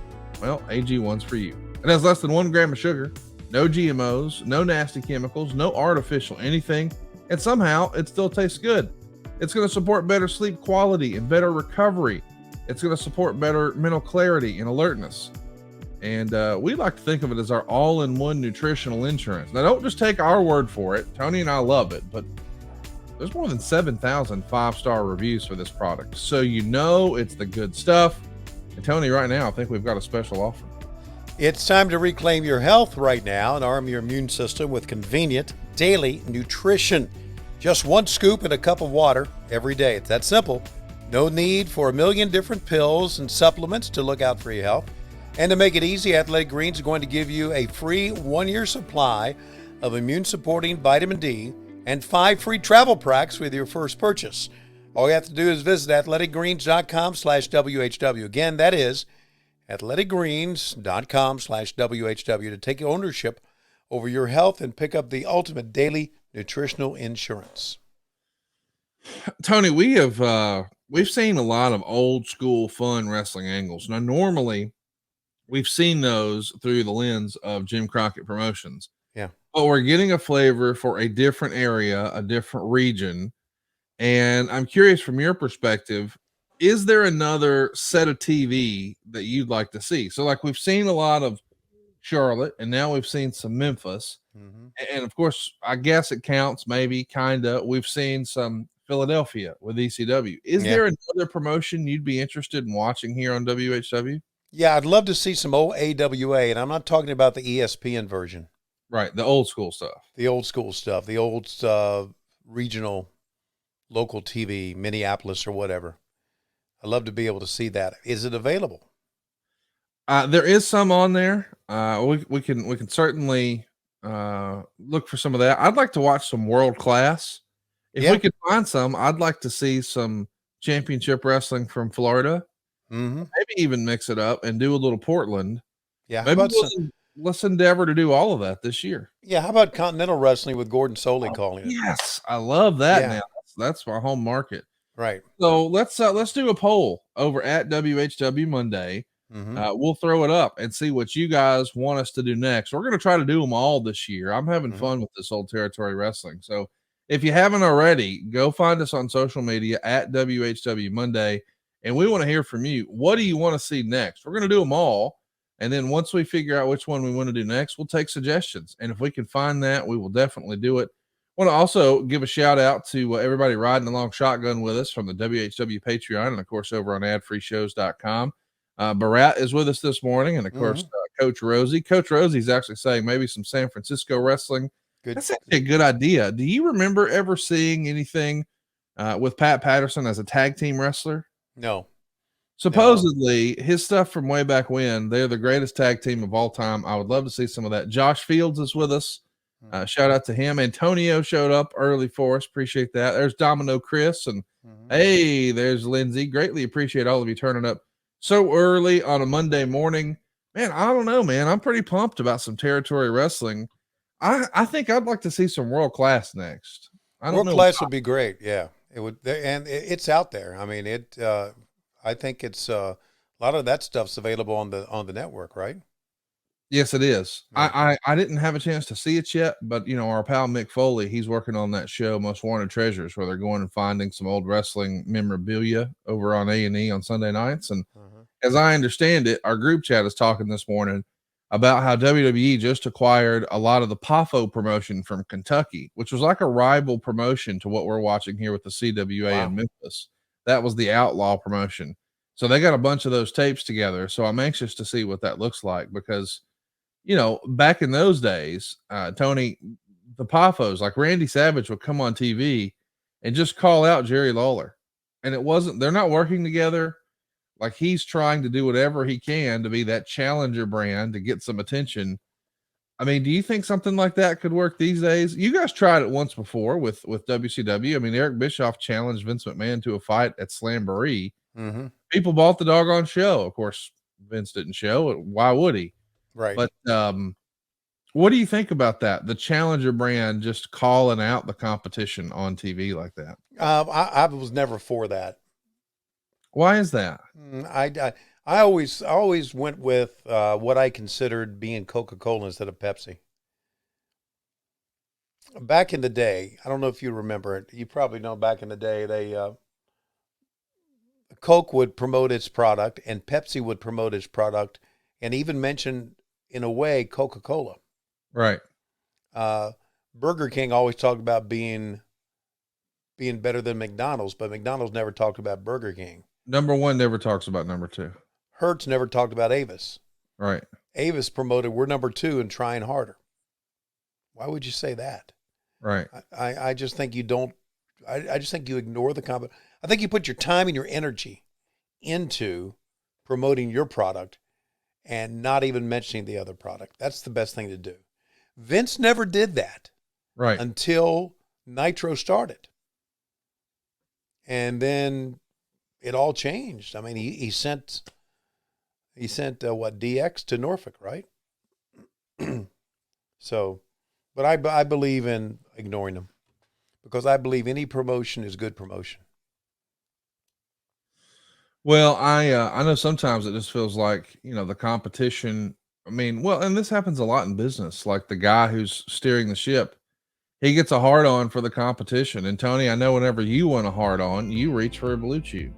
well, AG1's for you. It has less than 1 gram of sugar, no GMOs, no nasty chemicals, no artificial anything, and somehow it still tastes good. It's going to support better sleep quality and better recovery. It's going to support better mental clarity and alertness. And we like to think of it as our all-in-one nutritional insurance. Now, don't just take our word for it. Tony and I love it, but there's more than 7,000 5-star reviews for this product. So it's the good stuff. And Tony, right now, I think we've got a special offer. It's time to reclaim your health right now and arm your immune system with convenient daily nutrition. Just 1 scoop in a cup of water every day. It's that simple. No need for a million different pills and supplements to look out for your health. And to make it easy, Athletic Greens is going to give you a free 1-year supply of immune-supporting vitamin D and 5 free travel packs with your first purchase. All you have to do is visit athleticgreens.com/WHW. Again, that is athleticgreens.com/WHW to take ownership over your health and pick up the ultimate daily nutritional insurance. Tony, we've seen a lot of old school fun wrestling angles. Now, normally we've seen those through the lens of Jim Crockett Promotions. Yeah. But we're getting a flavor for a different area, a different region. And I'm curious from your perspective, is there another set of TV that you'd like to see? So, like, we've seen a lot of Charlotte, and now we've seen some Memphis. And of course, I guess it counts, maybe, kind of. We've seen some Philadelphia with ECW. Is there another promotion you'd be interested in watching here on WHW? Yeah, I'd love to see some old AWA, and I'm not talking about the ESPN version. Right, the old school stuff. The old school stuff, the old regional, local TV, Minneapolis or whatever. I'd love to be able to see that. Is it available? There is some on there. We can certainly look for some of that. I'd like to watch some world class. If we could find some, I'd like to see some championship wrestling from Florida. Maybe even mix it up and do a little Portland. Yeah, maybe let's endeavor to do all of that this year. Yeah, how about Continental Wrestling with Gordon Soley calling it? Yes, I love that. Now that's my home market. Right. So let's do a poll over at WHW Monday. We'll throw it up and see what you guys want us to do next. We're going to try to do them all this year. I'm having fun with this old territory wrestling. So if you haven't already, go find us on social media at WHW Monday. And we want to hear from you. What do you want to see next? We're going to do them all. And then once we figure out which one we want to do next, we'll take suggestions. And if we can find that, we will definitely do it. I want to also give a shout out to everybody riding along shotgun with us from the WHW Patreon and, of course, over on adfreeshows.com. Barat is with us this morning. And, of course, Coach Rosie. Coach Rosie's actually saying maybe some San Francisco wrestling. That's actually a good idea. Do you remember ever seeing anything with Pat Patterson as a tag team wrestler? No. Supposedly, his stuff from way back when, they're the greatest tag team of all time. I would love to see some of that. Josh Fields is with us. Shout out to him. Antonio showed up early for us. Appreciate that. There's Domino Chris. And hey, there's Lindsay. Greatly appreciate all of you turning up so early on a Monday morning. Man, I don't know, man. I'm pretty pumped about some territory wrestling. I think I'd like to see some world class next. World class would be great. Yeah, it would. And it's out there. I mean, I think it's a lot of that stuff's available on the network, right? Yes, it is. I didn't have a chance to see it yet, but our pal Mick Foley, he's working on that show, Most Wanted Treasures, where they're going and finding some old wrestling memorabilia over on A&E on Sunday nights. And as I understand it, our group chat is talking this morning about how WWE just acquired a lot of the PAFO promotion from Kentucky, which was like a rival promotion to what we're watching here with the CWA in Memphis. That was the Outlaw promotion. So they got a bunch of those tapes together. So I'm anxious to see what that looks like because, back in those days, Tony, the PAFOs, like Randy Savage would come on TV and just call out Jerry Lawler. And they're not working together. Like he's trying to do whatever he can to be that challenger brand to get some attention. I mean, do you think something like that could work these days? You guys tried it once before with WCW. I mean, Eric Bischoff challenged Vince McMahon to a fight at Slamboree. People bought the doggone show. Of course, Vince didn't show it. Why would he? Right. But what do you think about that? The challenger brand just calling out the competition on TV like that? I was never for that. Why is that? I always went with what I considered being Coca-Cola instead of Pepsi. Back in the day, I don't know if you remember it. You probably know back in the day, Coke would promote its product and Pepsi would promote its product and even mention, in a way, Coca-Cola. Right. Burger King always talked about being better than McDonald's, but McDonald's never talked about Burger King. Number one never talks about number two. Hertz never talked about Avis. Right. Avis promoted, we're number two and trying harder. Why would you say that? Right. I just think you don't. I just think you ignore the competition. I think you put your time and your energy into promoting your product and not even mentioning the other product. That's the best thing to do. Vince never did that. Right. Until Nitro started. And then it all changed. I mean, he sent what, DX to Norfolk, right? So, but I believe in ignoring them, because I believe any promotion is good promotion. Well, I know sometimes it just feels like, the competition. I mean, well, and this happens a lot in business. Like the guy who's steering the ship, he gets a hard on for the competition. And Tony, I know whenever you want a hard on, you reach for a Blue Chew.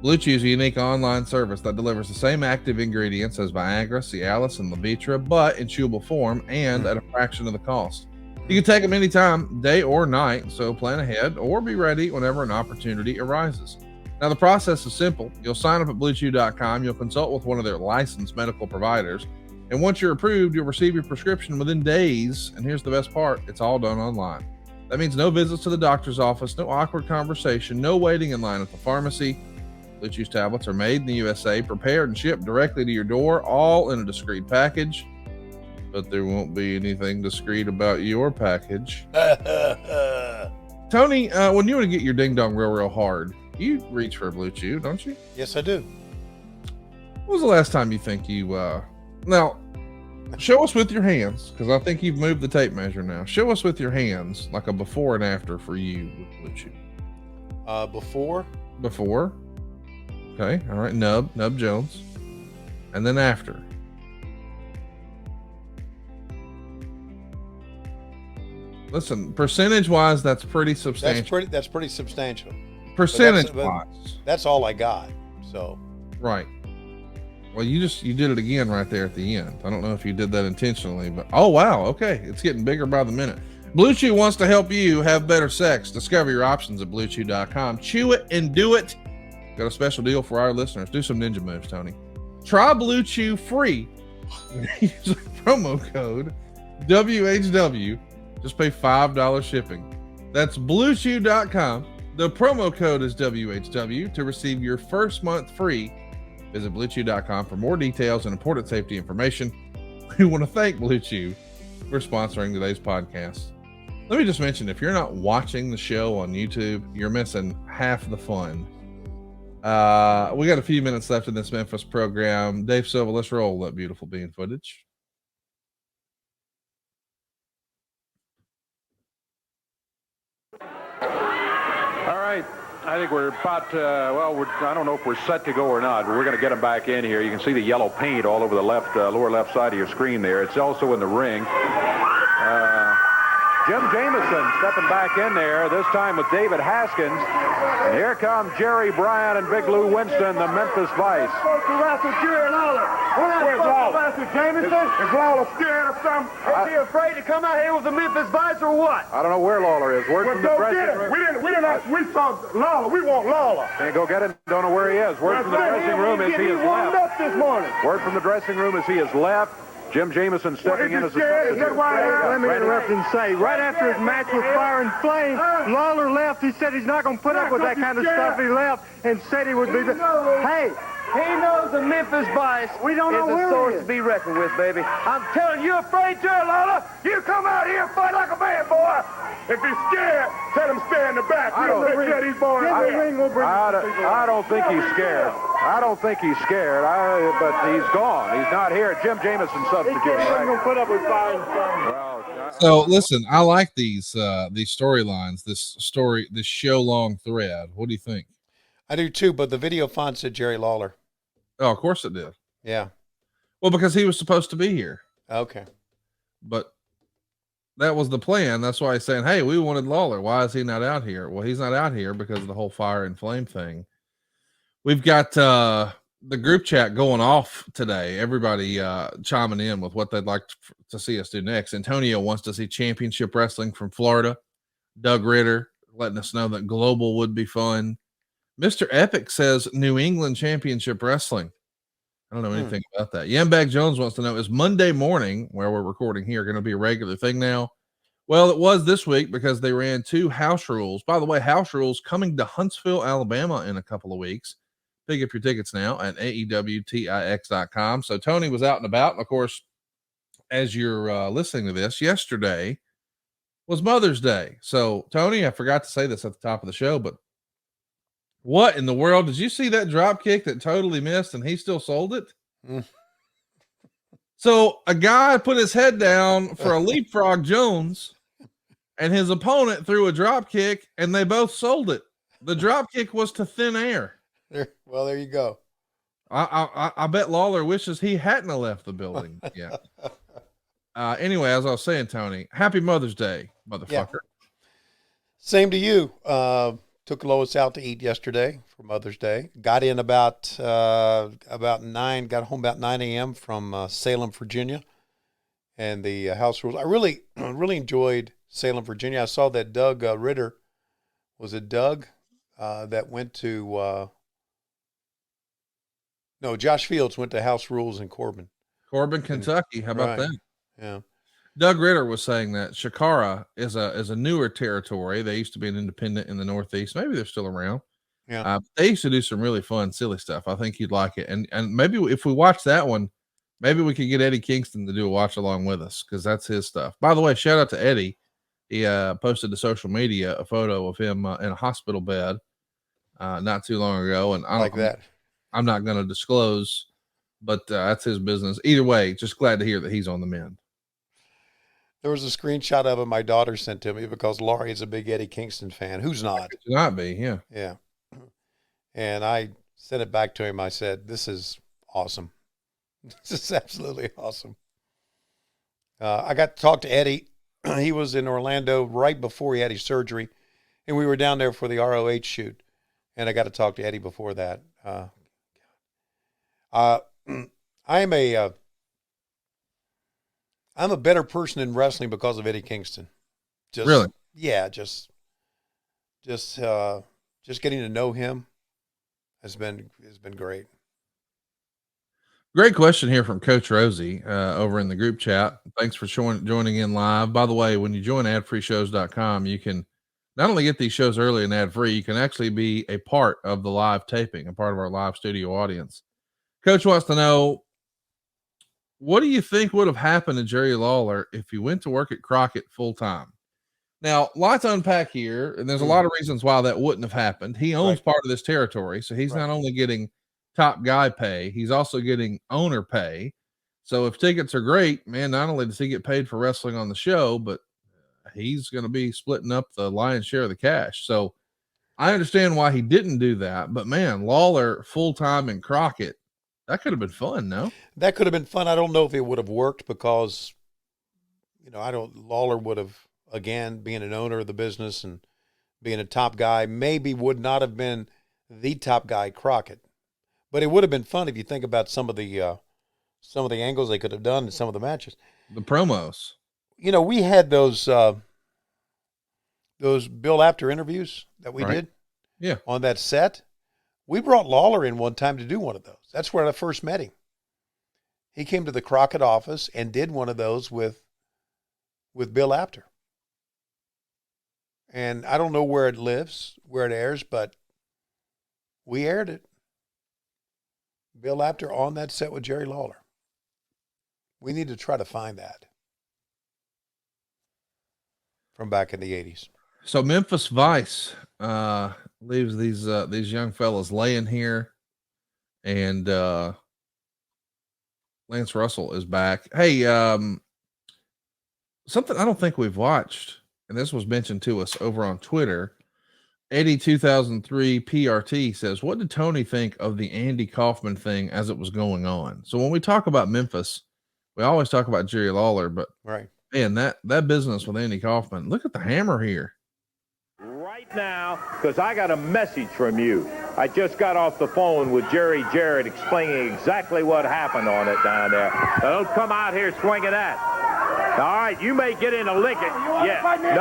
Blue Chew is a unique online service that delivers the same active ingredients as Viagra, Cialis, and Levitra, but in chewable form and at a fraction of the cost. You can take them anytime, day or night, so plan ahead or be ready whenever an opportunity arises. Now, the process is simple. You'll sign up at BlueChew.com. You'll consult with one of their licensed medical providers. And once you're approved, you'll receive your prescription within days. And here's the best part. It's all done online. That means no visits to the doctor's office, no awkward conversation, no waiting in line at the pharmacy. Blue Chew's tablets are made in the USA, prepared and shipped directly to your door, all in a discreet package. But there won't be anything discreet about your package. Tony, when you want to get your ding dong real hard, you reach for a Blue Chew, don't you? Yes, I do. When was the last time you think you, now, show us with your hands, because I think you've moved the tape measure now. Show us with your hands, like a before and after for you with Blue Chew. Before? Before. Okay, all right, Nub Jones. And then after. Listen, percentage-wise, that's pretty substantial. That's pretty substantial. Percentage-wise. That's all I got, so. Right. Well, you did it again right there at the end. I don't know if you did that intentionally, but oh, wow, okay. It's getting bigger by the minute. Blue Chew wants to help you have better sex. Discover your options at BlueChew.com. Chew it and do it. Got a special deal for our listeners. Do some ninja moves, Tony. Try Blue Chew free. Use the promo code WHW. Just pay $5 shipping. That's BlueChew.com. The promo code is WHW to receive your first month free. Visit BlueChew.com for more details and important safety information. We want to thank Blue Chew for sponsoring today's podcast. Let me just mention, if you're not watching the show on YouTube, you're missing half the fun. We got a few minutes left in this Memphis program. Dave Silva, let's roll that beautiful bean footage. All right. I think we're about, I don't know if we're set to go or not, but we're going to get them back in here. You can see the yellow paint all over the lower left side of your screen there. It's also in the ring. Jim Jamison stepping back in there, this time with David Haskins. And here come Jerry Bryant and Big Lou Winston, the Memphis Vice. Where's Lawler? Is Lawler scared of something? Is he afraid to come out here with the Memphis Vice or what? I don't know where Lawler is. Word from the dressing room. We saw Lawler. We want Lawler. Can't go get him. Don't know where he is. Word from the dressing room is he is left. This morning. Word from the dressing room is he is left. Jim Jamison stepping in as a substitute. Let me interrupt and say, right after his match with Fire and Flame, Lawler left. He said he's not going to put up with that kind of stuff. He left and said he would be Hey, he knows the Memphis Vice is a source to be reckoned with, baby. I'm telling you, afraid to, Lawler. You come out here and fight like a man, boy. If he's scared, tell him stay in the back. I don't think he's scared. I don't think he's scared, but he's gone. He's not here. Jim Jamison substitute. He's going to put up with Fire and Flame. So listen, I like these storylines, this show long thread. What do you think? I do too, but the video font said Jerry Lawler. Oh, of course it did. Yeah. Well, because he was supposed to be here. Okay. But that was the plan. That's why he's saying, hey, we wanted Lawler. Why is he not out here? Well, he's not out here because of the whole Fire and Flame thing. We've got the group chat going off today. Everybody chiming in with what they'd like to see us do next. Antonio wants to see championship wrestling from Florida. Doug Ritter letting us know that global would be fun. Mr. Epic says New England Championship Wrestling. I don't know anything about that. Yambag Jones wants to know, is Monday morning, where we're recording here, going to be a regular thing now? Well, it was this week because they ran 2 house rules. By the way, house rules coming to Huntsville, Alabama in a couple of weeks. Pick up your tickets now at AEWTIX.com. So Tony was out and about. And of course, as you're listening to this, yesterday was Mother's Day. So Tony, I forgot to say this at the top of the show, but What in the world? Did you see that drop kick that totally missed and he still sold it? So a guy put his head down for a leapfrog Jones, and his opponent threw a drop kick, and they both sold it. The drop kick was to thin air. Well, there you go. I bet Lawler wishes he hadn't have left the building. Yeah. Anyway, as I was saying, Tony, happy Mother's Day, motherfucker. Yeah. Same to you. Took Lois out to eat yesterday for Mother's Day. Got in about 9, got home about 9 a.m. from Salem, Virginia, and the house rules. I really enjoyed Salem, Virginia. I saw that Doug Ritter, was it Doug, that went to, Josh Fields went to House Rules in Corbin, Kentucky. How about that? Yeah. Doug Ritter was saying that Shakara is a newer territory. They used to be an independent in the Northeast. Maybe they're still around. Yeah. They used to do some really fun, silly stuff. I think you'd like it. And maybe if we watch that one, maybe we could get Eddie Kingston to do a watch along with us, because that's his stuff. By the way, shout out to Eddie. He posted to social media a photo of him in a hospital bed not too long ago. And I'm not going to disclose, but that's his business. Either way, just glad to hear that he's on the mend. There was a screenshot of it my daughter sent to me because Laurie is a big Eddie Kingston fan. Who's not? Could not be, yeah. Yeah. And I sent it back to him. I said, this is awesome. This is absolutely awesome. I got to talk to Eddie. He was in Orlando right before he had his surgery, and we were down there for the ROH shoot, and I got to talk to Eddie before that. I'm a better person in wrestling because of Eddie Kingston. Really? Yeah, just getting to know him has been great. Great question here from Coach Rosie over in the group chat. Thanks for joining in live. By the way, when you join adfreeshows.com, you can not only get these shows early and ad-free, you can actually be a part of the live taping, a part of our live studio audience. Coach wants to know, what do you think would have happened to Jerry Lawler if he went to work at Crockett full time? Now, lots to unpack here, and there's a lot of reasons why that wouldn't have happened. He owns part of this territory, so he's not only getting top guy pay, he's also getting owner pay. So if tickets are great, man, not only does he get paid for wrestling on the show, but he's going to be splitting up the lion's share of the cash. So I understand why he didn't do that, but man, Lawler full time in Crockett, that could have been fun, no? That could have been fun. I don't know if it would have worked because, Lawler would have, again, being an owner of the business and being a top guy, maybe would not have been the top guy Crockett. But it would have been fun if you think about some of the angles they could have done in some of the matches. The promos. We had those Bill Apter interviews that we did on that set. We brought Lawler in one time to do one of those. That's where I first met him. He came to the Crockett office and did one of those with Bill Apter. And I don't know where it lives, where it airs, but we aired it. Bill Apter on that set with Jerry Lawler. We need to try to find that from back in the 80s. So Memphis Vice leaves these young fellas laying here, and Lance Russell is back. Hey, something I don't think we've watched, and this was mentioned to us over on Twitter. Eddie 2003 PRT says, what did Tony think of the Andy Kaufman thing as it was going on? So when we talk about Memphis, we always talk about Jerry Lawler, but man, that business with Andy Kaufman, look at the hammer here. Right now, because I got a message from you. I just got off the phone with Jarrett explaining exactly what happened on it down there. Don't come out here swinging that. All right, you may get in a lick. No,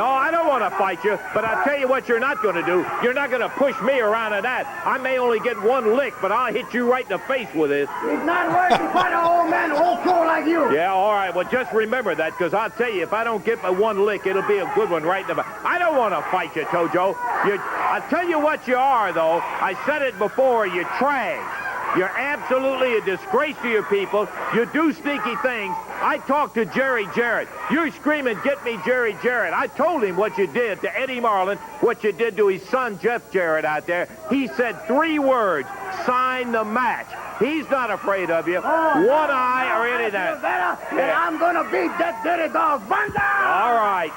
I don't want to fight you, but I'll tell you what you're not going to do. You're not going to push me around in that. I may only get one lick, but I'll hit you right in the face with this. It's not worth to fight an old man, old crow like you. Yeah, all right. Well, just remember that, because I'll tell you, if I don't get my one lick, it'll be a good one right in the back. I don't want to fight you, Tojo. I'll tell you what you are, though. I said it before. You're trash. You're absolutely a disgrace to your people. You do sneaky things. I talked to Jerry Jarrett. You're screaming, get me Jerry Jarrett. I told him what you did to Eddie Marlin, what you did to his son, Jeff Jarrett, out there. He said 3 words, sign the match. He's not afraid of you. One eye or any of that. And I'm going to beat that dirty dog. Banda! All right.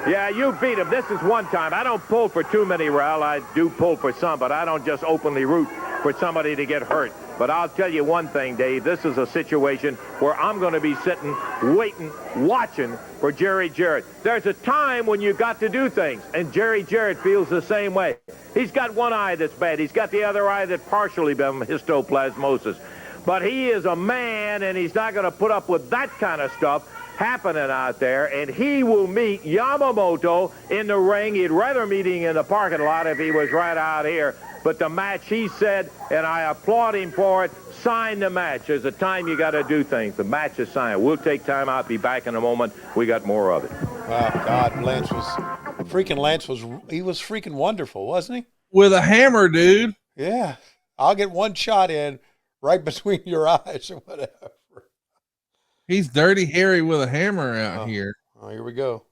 Yeah, you beat him. This is one time. I don't pull for too many, Raul. I do pull for some, but I don't just openly root for somebody to get hurt. But I'll tell you one thing, Dave. This is a situation where I'm going to be sitting, waiting, watching for Jerry Jarrett. There's a time when you got to do things, and Jerry Jarrett feels the same way. He's got one eye that's bad. He's got the other eye that's partially been histoplasmosis. But he is a man, and he's not going to put up with that kind of stuff happening out there, and he will meet Yamamoto in the ring. He'd rather meet him in the parking lot if he was right out here. But the match, he said, and I applaud him for it, sign the match. There's a time you got to do things. The match is signed. We'll take time out, be back in a moment. We got more of it. Wow, God, Lance was freaking wonderful, wasn't he? With a hammer, dude. Yeah. I'll get one shot in right between your eyes or whatever. He's Dirty Harry with a hammer out here. Oh, here we go.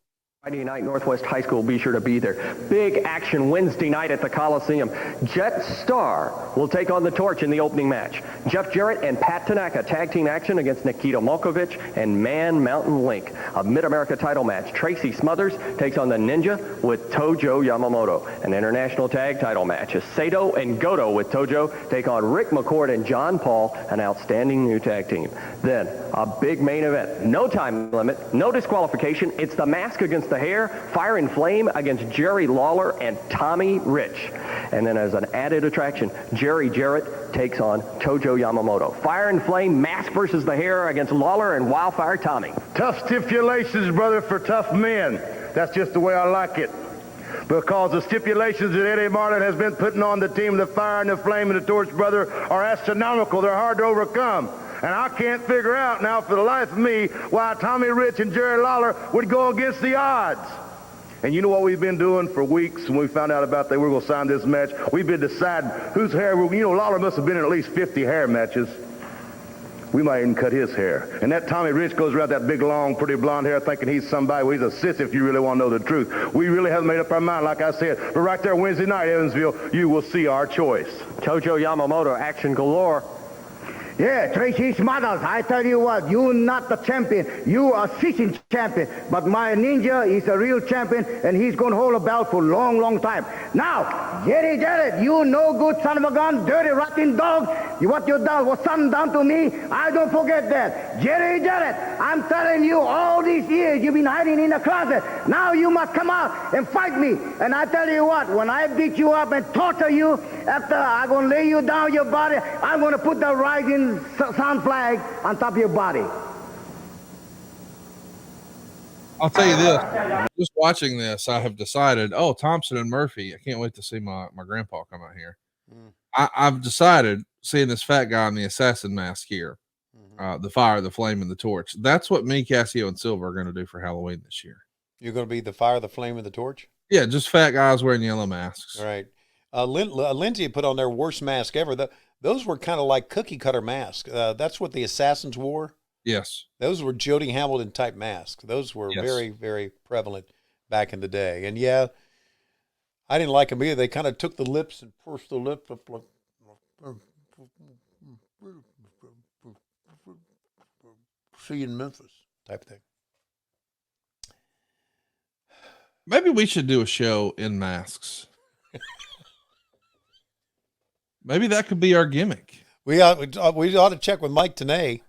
Friday night, Northwest High School, be sure to be there. Big action Wednesday night at the Coliseum. Jet Star will take on the Torch in the opening match. Jeff Jarrett and Pat Tanaka tag team action against Nikita Molkovich and Man Mountain Link. A Mid-America title match. Tracy Smothers takes on the Ninja with Tojo Yamamoto. An international tag title match. Sato and Goto with Tojo take on Rick McCord and John Paul, an outstanding new tag team. Then, a big main event. No time limit, no disqualification. It's the mask against the hair, Fire and Flame against Jerry Lawler and Tommy Rich. And then as an added attraction, Jerry Jarrett takes on Tojo Yamamoto. Fire and Flame, mask versus the hair against Lawler and Wildfire Tommy. Tough stipulations, brother, for tough men. That's just the way I like it. Because the stipulations that Eddie Marlin has been putting on the team, the Fire and the Flame and the Torch, brother, are astronomical. They're hard to overcome. And I can't figure out now for the life of me why Tommy Rich and Jerry Lawler would go against the odds. And you know what we've been doing for weeks when we found out about they were going to sign this match? We've been deciding whose hair, Lawler must have been in at least 50 hair matches. We might even cut his hair. And that Tommy Rich goes around that big, long, pretty blonde hair thinking he's somebody. Well, he's a sis if you really want to know the truth. We really haven't made up our mind, like I said. But right there Wednesday night, Evansville, you will see our choice. Tojo Yamamoto, action galore. Yeah, Tracy Smothers, I tell you what, you're not the champion. You are assistant champion. But my ninja is a real champion, and he's going to hold a belt for a long, long time. Now, Jerry Jarrett, you no good son of a gun, dirty, rotten dog. What you done, what something done to me, I don't forget that. Jerry Jarrett, I'm telling you, all these years you've been hiding in the closet. Now you must come out and fight me. And I tell you what, when I beat you up and torture you, after I'm going to lay you down your body, I'm going to put the rising sun flag on top of your body. I'll tell you this, just watching this, I have decided, Thompson and Murphy, I can't wait to see my grandpa come out here. I've decided, seeing this fat guy in the assassin mask here, the Fire, the Flame, and the Torch, that's what me, Cassio, and Silver are going to do for Halloween this year. You're going to be the Fire, the Flame, and the Torch? Yeah, just fat guys wearing yellow masks. All right. Lindsay put on their worst mask ever. Those were kind of like cookie cutter masks. That's what the assassins wore. Yes. Those were Jody Hamilton type masks. Those were very, very prevalent back in the day. And yeah, I didn't like them either. They kind of took the lips and pursed the lips up like, see you in Memphis type thing. Maybe we should do a show in masks. Maybe that could be our gimmick. We ought to check with Mike Tenay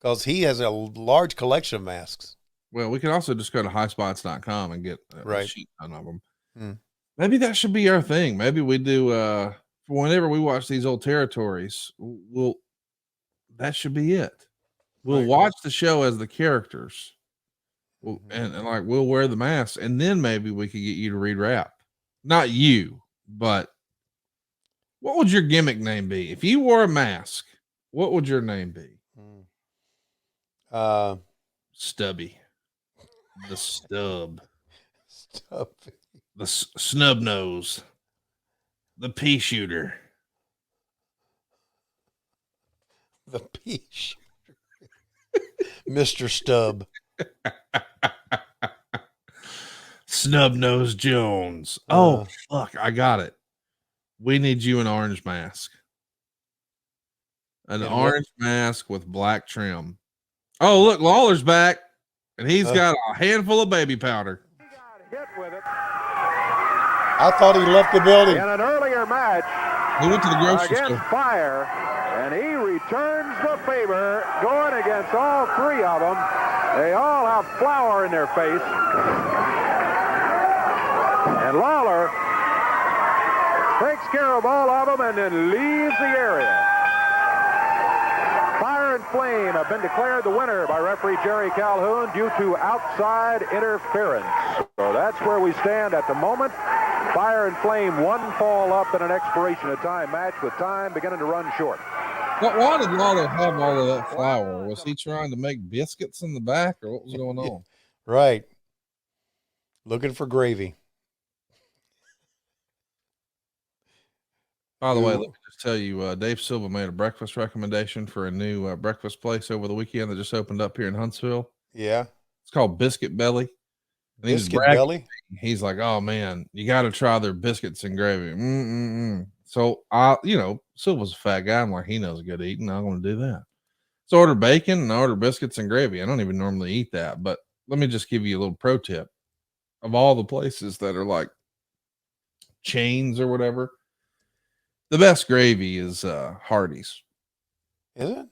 because he has a large collection of masks. Well, we can also just go to highspots.com and get a sheet ton of them. Mm. Maybe that should be our thing. Maybe we do whenever we watch these old territories, that should be it. We'll watch the show as the characters. And we'll wear the masks, and then maybe we could get you to read rap. Not you, but what would your gimmick name be? If you wore a mask, what would your name be? Stubby. The Stub. Stubby. The Snub Nose. The Pea Shooter. The Pea Shooter. Mr. Stubb. Snub-Nosed Jones. Oh, fuck. I got it. We need you an orange mask. An orange mask with black trim. Oh, look, Lawler's back. And he's got a handful of baby powder. Hit with it. I thought he left the building. In an earlier match He went to the grocery against store. Fire, and he returns the favor, going against all three of them. They all have flour in their face. And Lawler takes care of all of them and then leaves the area. Fire and Flame have been declared the winner by referee Jerry Calhoun due to outside interference. So that's where we stand at the moment. Fire and Flame, one fall up in an expiration of time match with time beginning to run short. But why did Lawler have all of that flour? Was he trying to make biscuits in the back, or what was going on? Right. Looking for gravy. By the way, let me just tell you, Dave Silva made a breakfast recommendation for a new breakfast place over the weekend that just opened up here in Huntsville. Yeah. It's called Biscuit Belly. And Biscuit Belly? He's like, oh, man, you got to try their biscuits and gravy. So, Silva's a fat guy. I'm like, he knows good eating. I'm going to do that. So I order bacon and I order biscuits and gravy. I don't even normally eat that, but let me just give you a little pro tip. Of all the places that are like chains or whatever, the best gravy is Hardee's. Is it?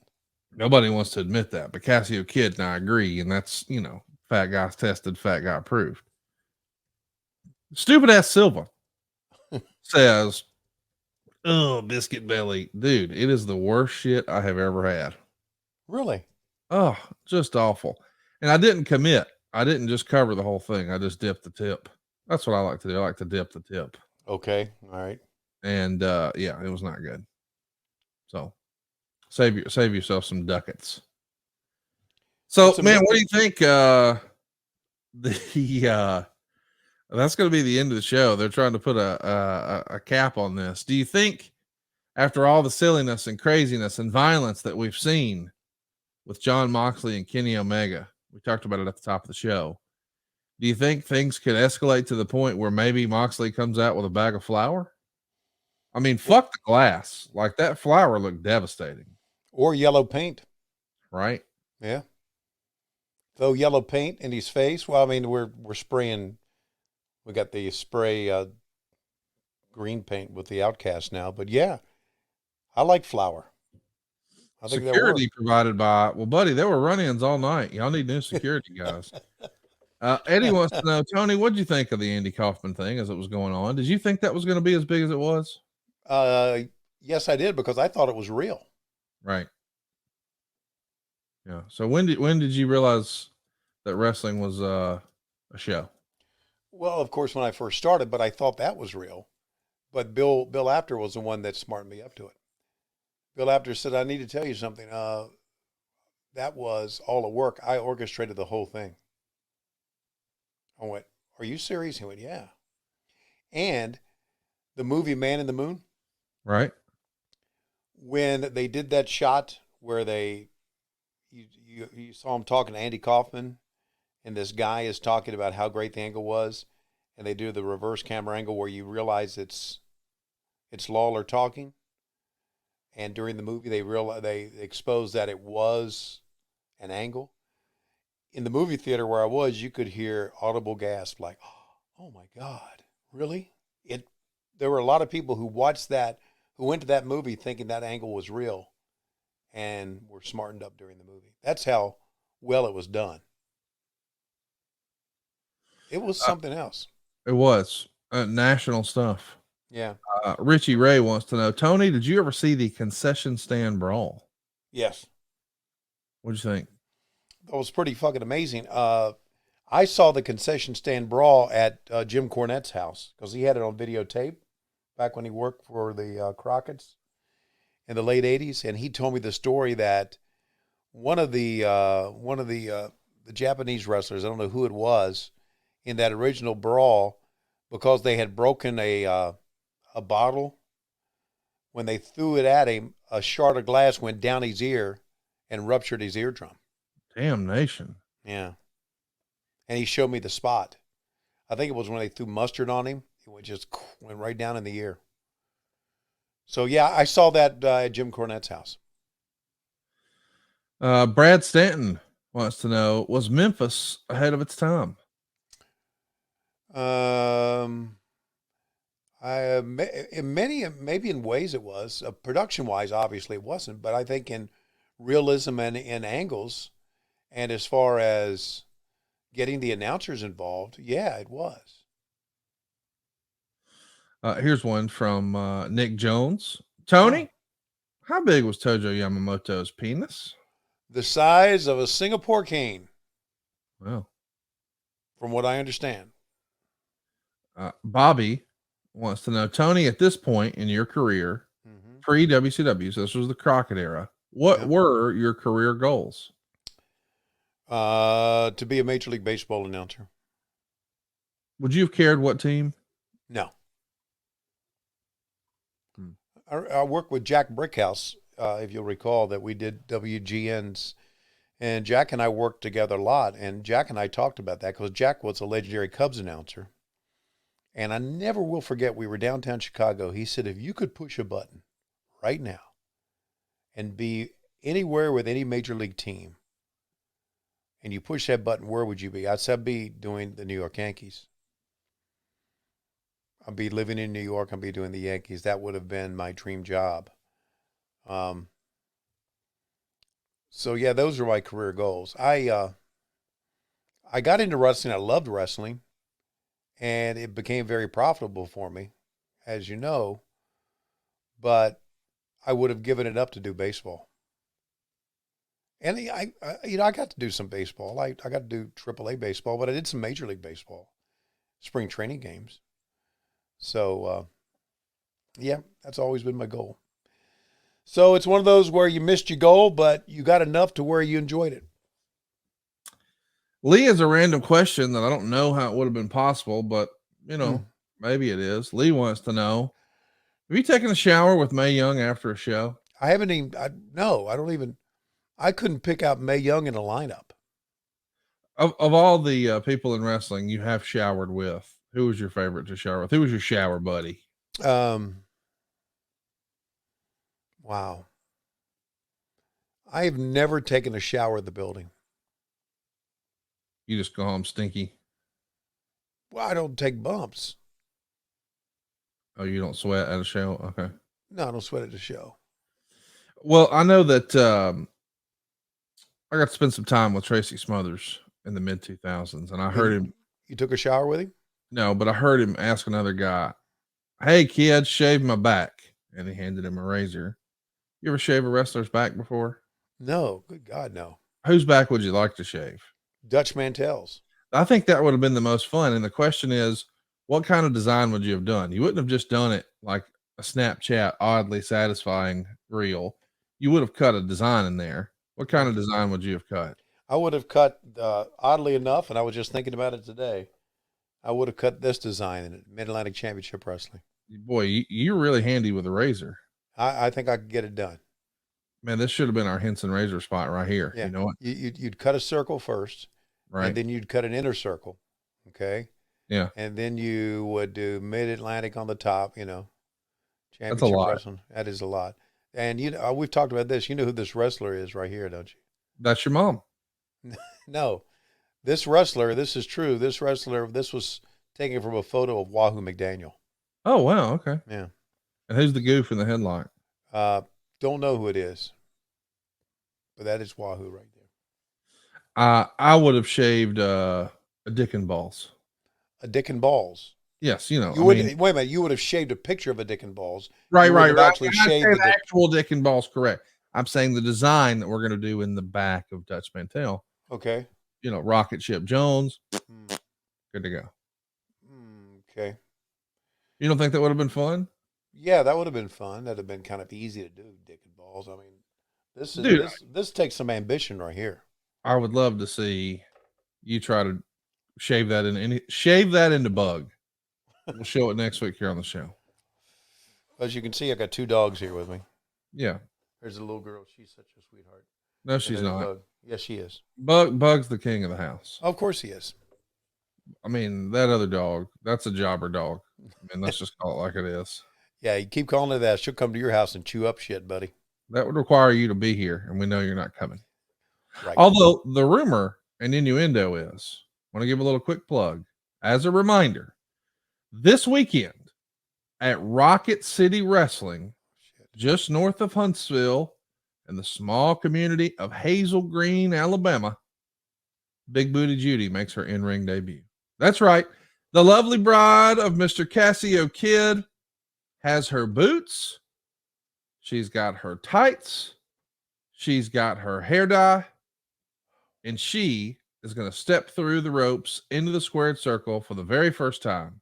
Nobody wants to admit that, but Cassio Kid and I agree, and that's, fat guys tested, fat guy approved. Stupid ass Silva says, oh, Biscuit Belly. Dude, it is the worst shit I have ever had. Really? Oh, just awful. And I didn't commit. I didn't just cover the whole thing. I just dipped the tip. That's what I like to do. I like to dip the tip. Okay. All right. And it was not good. So save yourself some ducats. So man, what do you think? That's going to be the end of the show. They're trying to put a cap on this. Do you think after all the silliness and craziness and violence that we've seen with Jon Moxley and Kenny Omega, we talked about it at the top of the show, do you think things could escalate to the point where maybe Moxley comes out with a bag of flour? I mean, fuck the glass. Like, that flour looked devastating. Or yellow paint. Right? Yeah. Throw yellow paint in his face. Well, I mean, we're spraying. We got the spray green paint with the Outcast now. But yeah, I like flour. I think security provided by, well, buddy, there were run-ins all night. Y'all need new security guys. Eddie wants to know, Tony, what did you think of the Andy Kaufman thing as it was going on? Did you think that was going to be as big as it was? Yes, I did, because I thought it was real. Right. Yeah. So when did you realize that wrestling was a show? Well, of course, when I first started, but I thought that was real. But Bill Apter was the one that smartened me up to it. Bill Apter said, I need to tell you something. That was all a work. I orchestrated the whole thing. I went, are you serious? He went, yeah. And the movie Man in the Moon. Right. When they did that shot where you saw him talking to Andy Kaufman, and this guy is talking about how great the angle was, and they do the reverse camera angle where you realize it's Lawler talking. And during the movie, they exposed that it was an angle. In the movie theater where I was, you could hear audible gasp like, "Oh my God, really?" There were a lot of people who watched that, who went to that movie thinking that angle was real, and were smartened up during the movie. That's how well it was done. It was something else. It was national stuff. Yeah. Richie Ray wants to know, Tony, did you ever see the concession stand brawl? Yes. What'd you think? That was pretty fucking amazing. I saw the concession stand brawl at Jim Cornette's house because he had it on videotape back when he worked for the Crockett's in the late 80s, and he told me the story that one of the Japanese wrestlers, I don't know who it was, in that original brawl, because they had broken a bottle, when they threw it at him, a shard of glass went down his ear and ruptured his eardrum. Damnation. Yeah. And he showed me the spot. I think it was when they threw mustard on him. It just went right down in the ear. So, yeah, I saw that at Jim Cornette's house. Brad Stanton wants to know, was Memphis ahead of its time? Maybe in ways it was. Production-wise, obviously it wasn't. But I think in realism and in angles, and as far as getting the announcers involved, yeah, it was. Here's one from Nick Jones. Tony, how big was Tojo Yamamoto's penis? The size of a Singapore cane. Wow. From what I understand. Bobby wants to know, Tony, at this point in your career, pre-WCW, so this was the Crockett era, what were your career goals? To be a Major League Baseball announcer. Would you have cared what team? No. I worked with Jack Brickhouse, if you'll recall, that we did WGNs. And Jack and I worked together a lot. And Jack and I talked about that because Jack was a legendary Cubs announcer. And I never will forget, we were downtown Chicago. He said, if you could push a button right now and be anywhere with any major league team, and you push that button, where would you be? I'd say I'd be doing the New York Yankees. I'd be living in New York. I'd be doing the Yankees. That would have been my dream job. So, yeah, those are my career goals. I got into wrestling. I loved wrestling. And it became very profitable for me, as you know. But I would have given it up to do baseball. And I got to do some baseball. I got to do AAA baseball, but I did some Major League Baseball, spring training games. So, yeah, that's always been my goal. So it's one of those where you missed your goal, but you got enough to where you enjoyed it. Lee has a random question that I don't know how it would have been possible, but, maybe it is. Lee wants to know, have you taken a shower with Mae Young after a show? I haven't even, I couldn't pick out Mae Young in a lineup. Of all the people in wrestling you have showered with, who was your favorite to shower with? Who was your shower buddy? Wow. I have never taken a shower at the building. You just go home stinky? Well, I don't take bumps. Oh, you don't sweat at a show? Okay. No, I don't sweat at the show. Well, I know that I got to spend some time with Tracy Smothers in the mid-2000s, and I heard him. You took a shower with him? No, but I heard him ask another guy, hey, kid, shave my back. And he handed him a razor. You ever shave a wrestler's back before? No. Good God, no. Whose back would you like to shave? Dutch Mantel's. I think that would have been the most fun. And the question is, what kind of design would you have done? You wouldn't have just done it like a Snapchat, oddly satisfying reel. You would have cut a design in there. What kind of design would you have cut? I would have cut, oddly enough, and I was just thinking about it today, I would have cut this design in it, Mid-Atlantic Championship Wrestling. Boy, you're really handy with a razor. I think I could get it done. Man, this should have been our Henson razor spot right here. Yeah. You know what? You'd cut a circle first, right? And then you'd cut an inner circle, okay? Yeah. And then you would do Mid-Atlantic on the top, Championship That's a lot. Wrestling. That is a lot. And, we've talked about this. You know who this wrestler is right here, don't you? That's your mom. No. This wrestler, this is true. This was taken from a photo of Wahoo McDaniel. Oh, wow. Okay. Yeah. And who's the goof in the headlock? Don't know who it is, but that is Wahoo right there. I would have shaved a dick and balls. A dick and balls. Yes, wait a minute. You would have shaved a picture of a dick and balls. Right. Actually, shaved the actual dick and balls. Correct. I'm saying the design that we're going to do in the back of Dutch Mantel. Okay. Rocket Ship Jones. Good to go. Okay. You don't think that would have been fun? Yeah, that would have been fun. That'd have been kind of easy to do, dick and balls. I mean, this takes some ambition right here. I would love to see you try to shave that into bug. We'll show it next week here on the show. As you can see, I got two dogs here with me. Yeah. There's a little girl. She's such a sweetheart. No, she's not. Yes, she is. Bug's the king of the house. Of course he is. I mean, that other dog, that's a jobber dog. I mean, let's just call it like it is. Yeah, you keep calling her that, she'll come to your house and chew up shit, buddy. That would require you to be here, and we know you're not coming. Right. Although the rumor and innuendo is, I want to give a little quick plug. As a reminder, this weekend at Rocket City Wrestling, just north of Huntsville, in the small community of Hazel Green, Alabama, Big Booty Judy makes her in-ring debut. That's right. The lovely bride of Mr. Cassio Kidd has her boots. She's got her tights. She's got her hair dye. And she is going to step through the ropes into the squared circle for the very first time.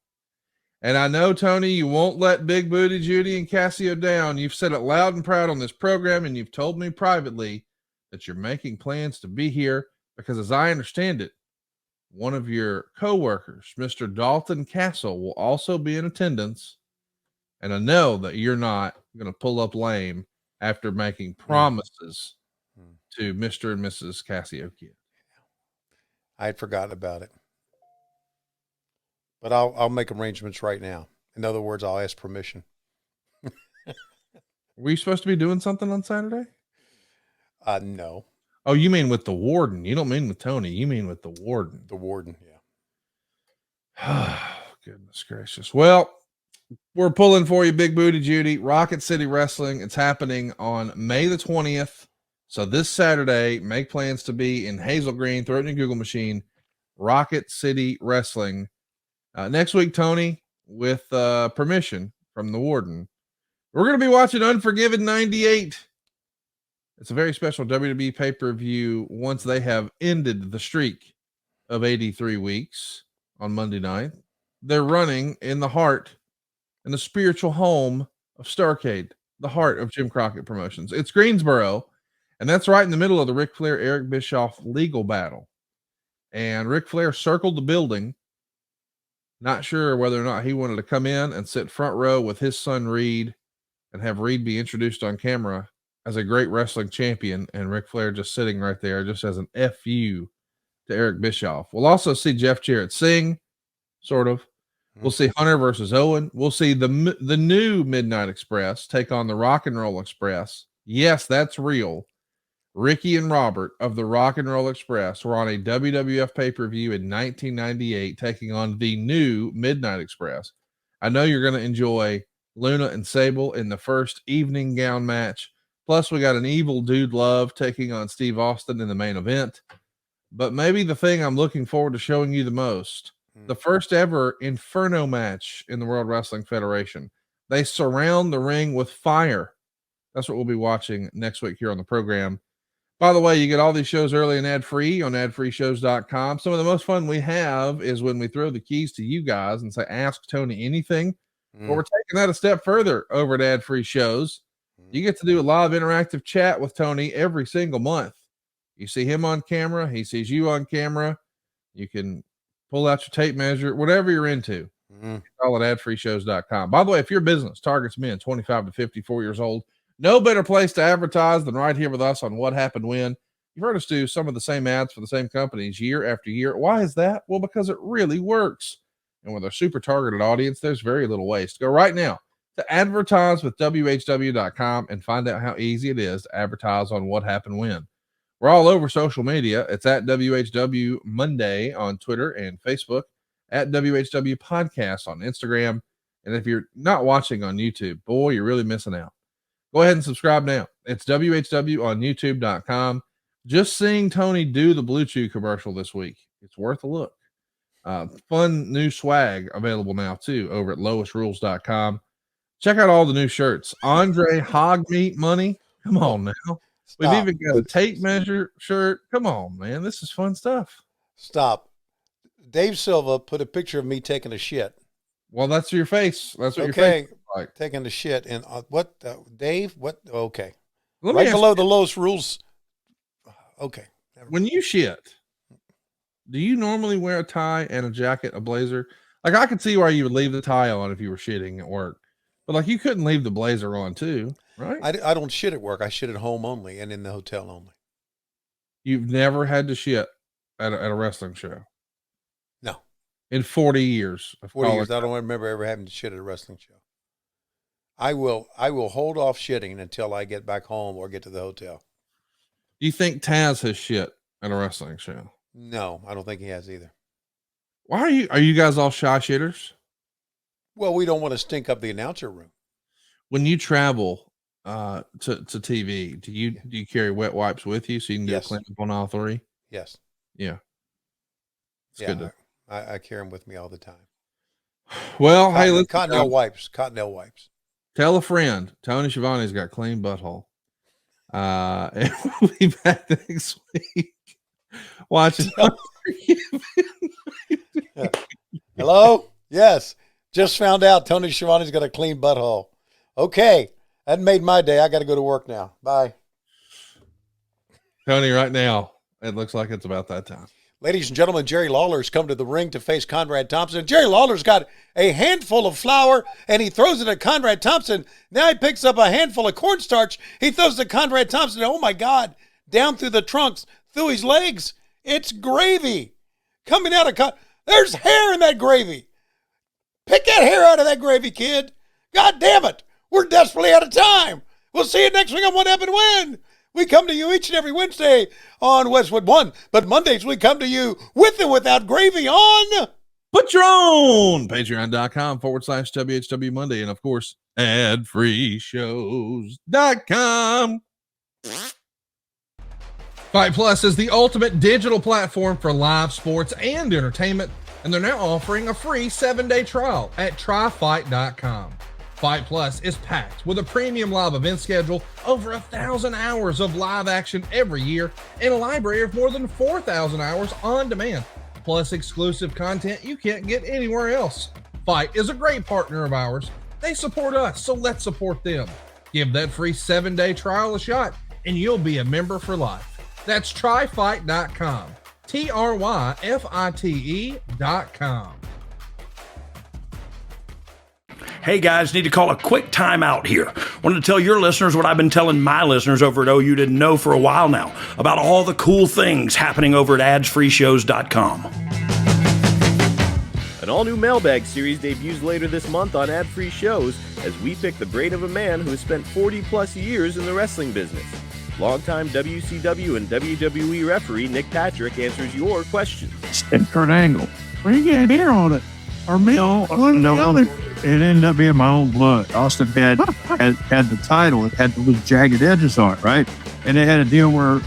And I know, Tony, you won't let Big Booty Judy and Cassio down. You've said it loud and proud on this program, and you've told me privately that you're making plans to be here because, as I understand it, one of your co-workers, Mr. Dalton Castle, will also be in attendance. And I know that you're not going to pull up lame after making promises to Mr. and Mrs. Cassio Kidd. I had forgotten about it. But I'll make arrangements right now. In other words, I'll ask permission. Were you supposed to be doing something on Saturday? No. Oh, you mean with the warden? You don't mean with Tony. You mean with the warden. The warden, yeah. Goodness gracious. Well, we're pulling for you, Big Booty Judy. Rocket City Wrestling. It's happening on May the 20th. So this Saturday, make plans to be in Hazel Green. Throw it in your Google machine. Rocket City Wrestling. Next week, Tony, with permission from the warden, we're going to be watching Unforgiven 98. It's a very special WWE pay-per-view once they have ended the streak of 83 weeks on Monday night. They're running in the heart and the spiritual home of Starrcade, the heart of Jim Crockett Promotions. It's Greensboro, and that's right in the middle of the Ric Flair, Eric Bischoff legal battle. And Ric Flair circled the building, not sure whether or not he wanted to come in and sit front row with his son Reed and have Reed be introduced on camera as a great wrestling champion, and Ric Flair just sitting right there just as an FU to Eric Bischoff. We'll also see Jeff Jarrett sing, sort of. We'll see Hunter versus Owen. We'll see the new Midnight Express take on the Rock and Roll Express. Yes, that's real. Ricky and Robert of the Rock and Roll Express were on a WWF pay-per-view in 1998 taking on the new Midnight Express. I know you're going to enjoy Luna and Sable in the first evening gown match. Plus, we got an Evil Dude Love taking on Steve Austin in the main event. But maybe the thing I'm looking forward to showing you the most, the first ever Inferno match in the World Wrestling Federation. They surround the ring with fire. That's what we'll be watching next week here on the program. By the way, you get all these shows early and ad-free on adfreeshows.com. Some of the most fun we have is when we throw the keys to you guys and say, ask Tony anything. Well, we're taking that a step further over at Ad-Free Shows. You get to do a live interactive chat with Tony every single month. You see him on camera. He sees you on camera. You can pull out your tape measure, whatever you're into. All at adfreeshows.com. By the way, if your business targets men 25 to 54 years old, no better place to advertise than right here with us on What Happened When. You've heard us do some of the same ads for the same companies year after year. Why is that? Well, because it really works. And with our super targeted audience, there's very little waste. Go right now to advertise with WHW.com and find out how easy it is to advertise on What Happened When. We're all over social media. It's at WHW Monday on Twitter and Facebook, at WHW Podcast on Instagram. And if you're not watching on YouTube, boy, you're really missing out. Go ahead and subscribe now. It's WHW on YouTube.com. Just seeing Tony do the Blue Chew commercial this week, it's worth a look. Fun new swag available now, too, over at LoisRules.com. Check out all the new shirts. Andre Hogmeat Money. Come on now. We've even got a tape measure shirt. Come on, man. This is fun stuff. Stop. Dave Silva put a picture of me taking a shit. Well, that's your face. That's what your face looks like. Taking the shit. And what, Dave? What? Okay. Let right below the Lois Rules. Okay. When you shit, do you normally wear a tie and a jacket, a blazer? Like, I could see why you would leave the tie on if you were shitting at work. But, like, you couldn't leave the blazer on, too, right? I don't shit at work. I shit at home only and in the hotel only. You've never had to shit at a wrestling show? No. In 40 years. 40 years. I don't remember ever having to shit at a wrestling show. I will hold off shitting until I get back home or get to the hotel. Do you think Taz has shit at a wrestling show? No, I don't think he has either. Why are you guys all shy shitters? Well, we don't want to stink up the announcer room. When you travel to TV, do you carry wet wipes with you so you can do a cleanup on all three? Yes. Yeah. It's yeah, good. I carry them with me all the time. Well, hey, let's Cottonelle wipes. Cottonelle wipes. Tell a friend. Tony Schiavone's got clean butthole. And we'll be back next week. Watch it. Hello? Yes. Just found out Tony Schiavone's got a clean butthole. Okay. That made my day. I got to go to work now. Bye. Tony, right now, it looks like it's about that time. Ladies and gentlemen, Jerry Lawler's come to the ring to face Conrad Thompson. Jerry Lawler's got a handful of flour, and he throws it at Conrad Thompson. Now he picks up a handful of cornstarch. He throws it at Conrad Thompson. Oh, my God. Down through the trunks, through his legs. It's gravy. Coming out of there's hair in that gravy. Pick that hair out of that gravy, kid. God damn it. We're desperately out of time. We'll see you next week on What Happened When. We come to you each and every Wednesday on Westwood One, but Mondays we come to you with and without gravy on Put Your Own, patreon.com/WHW Monday, and of course, adfreeshows.com. Fite Plus is the ultimate digital platform for live sports and entertainment, and they're now offering a free 7-day trial at tryfite.com. Fite Plus is packed with a premium live event schedule, over 1,000 hours of live action every year, and a library of more than 4,000 hours on demand, plus exclusive content you can't get anywhere else. Fite is a great partner of ours. They support us, so let's support them. Give that free 7-day trial a shot, and you'll be a member for life. That's tryfite.com. tryfite.com. Hey guys, need to call a quick timeout here. Wanted to tell your listeners what I've been telling my listeners over at OU didn't know for a while now about all the cool things happening over at adsfreeshows.com. An all-new mailbag series debuts later this month on Ad Free Shows as we pick the brain of a man who has spent 40-plus years in the wrestling business. Longtime WCW and WWE referee Nick Patrick answers your questions. And Kurt Angle, what do you get here on it? Or me? No, it ended up being my own blood. Austin had the title. It had those jagged edges on it, right? And they had a deal where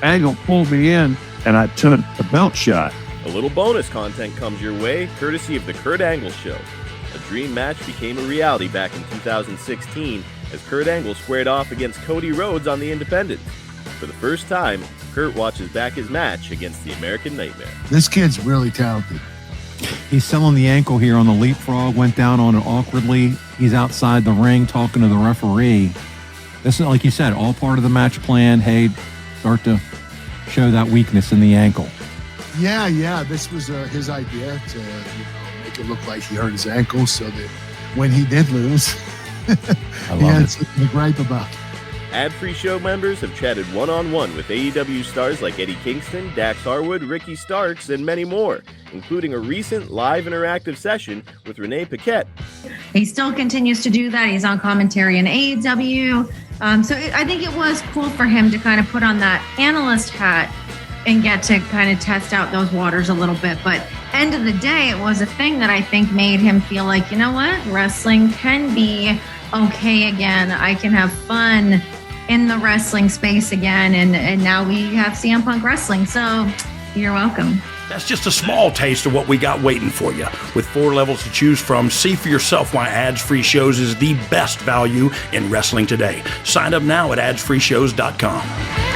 Angle pulled me in, and I took the belt shot. A little bonus content comes your way, courtesy of The Kurt Angle Show. A dream match became a reality back in 2016 as Kurt Angle squared off against Cody Rhodes on the Independents. For the first time, Kurt watches back his match against the American Nightmare. This kid's really talented. He's selling the ankle here on the leapfrog, went down on it awkwardly. He's outside the ring talking to the referee. This is, like you said, all part of the match plan. Hey, start to show that weakness in the ankle. Yeah. This was his idea to make it look like he hurt his ankle so that when he did lose, he had something to gripe about. Ad-free show members have chatted one-on-one with AEW stars like Eddie Kingston, Dax Harwood, Ricky Starks, and many more, including a recent live interactive session with Renee Paquette. He still continues to do that. He's on commentary in AEW. I think it was cool for him to kind of put on that analyst hat and get to kind of test out those waters a little bit. But end of the day, it was a thing that I think made him feel like, you know what? Wrestling can be okay again. I can have fun in the wrestling space again, and now we have CM Punk Wrestling, so you're welcome. That's just a small taste of what we got waiting for you. With 4 levels to choose from, see for yourself why Ads-Free Shows is the best value in wrestling today. Sign up now at adsfreeshows.com.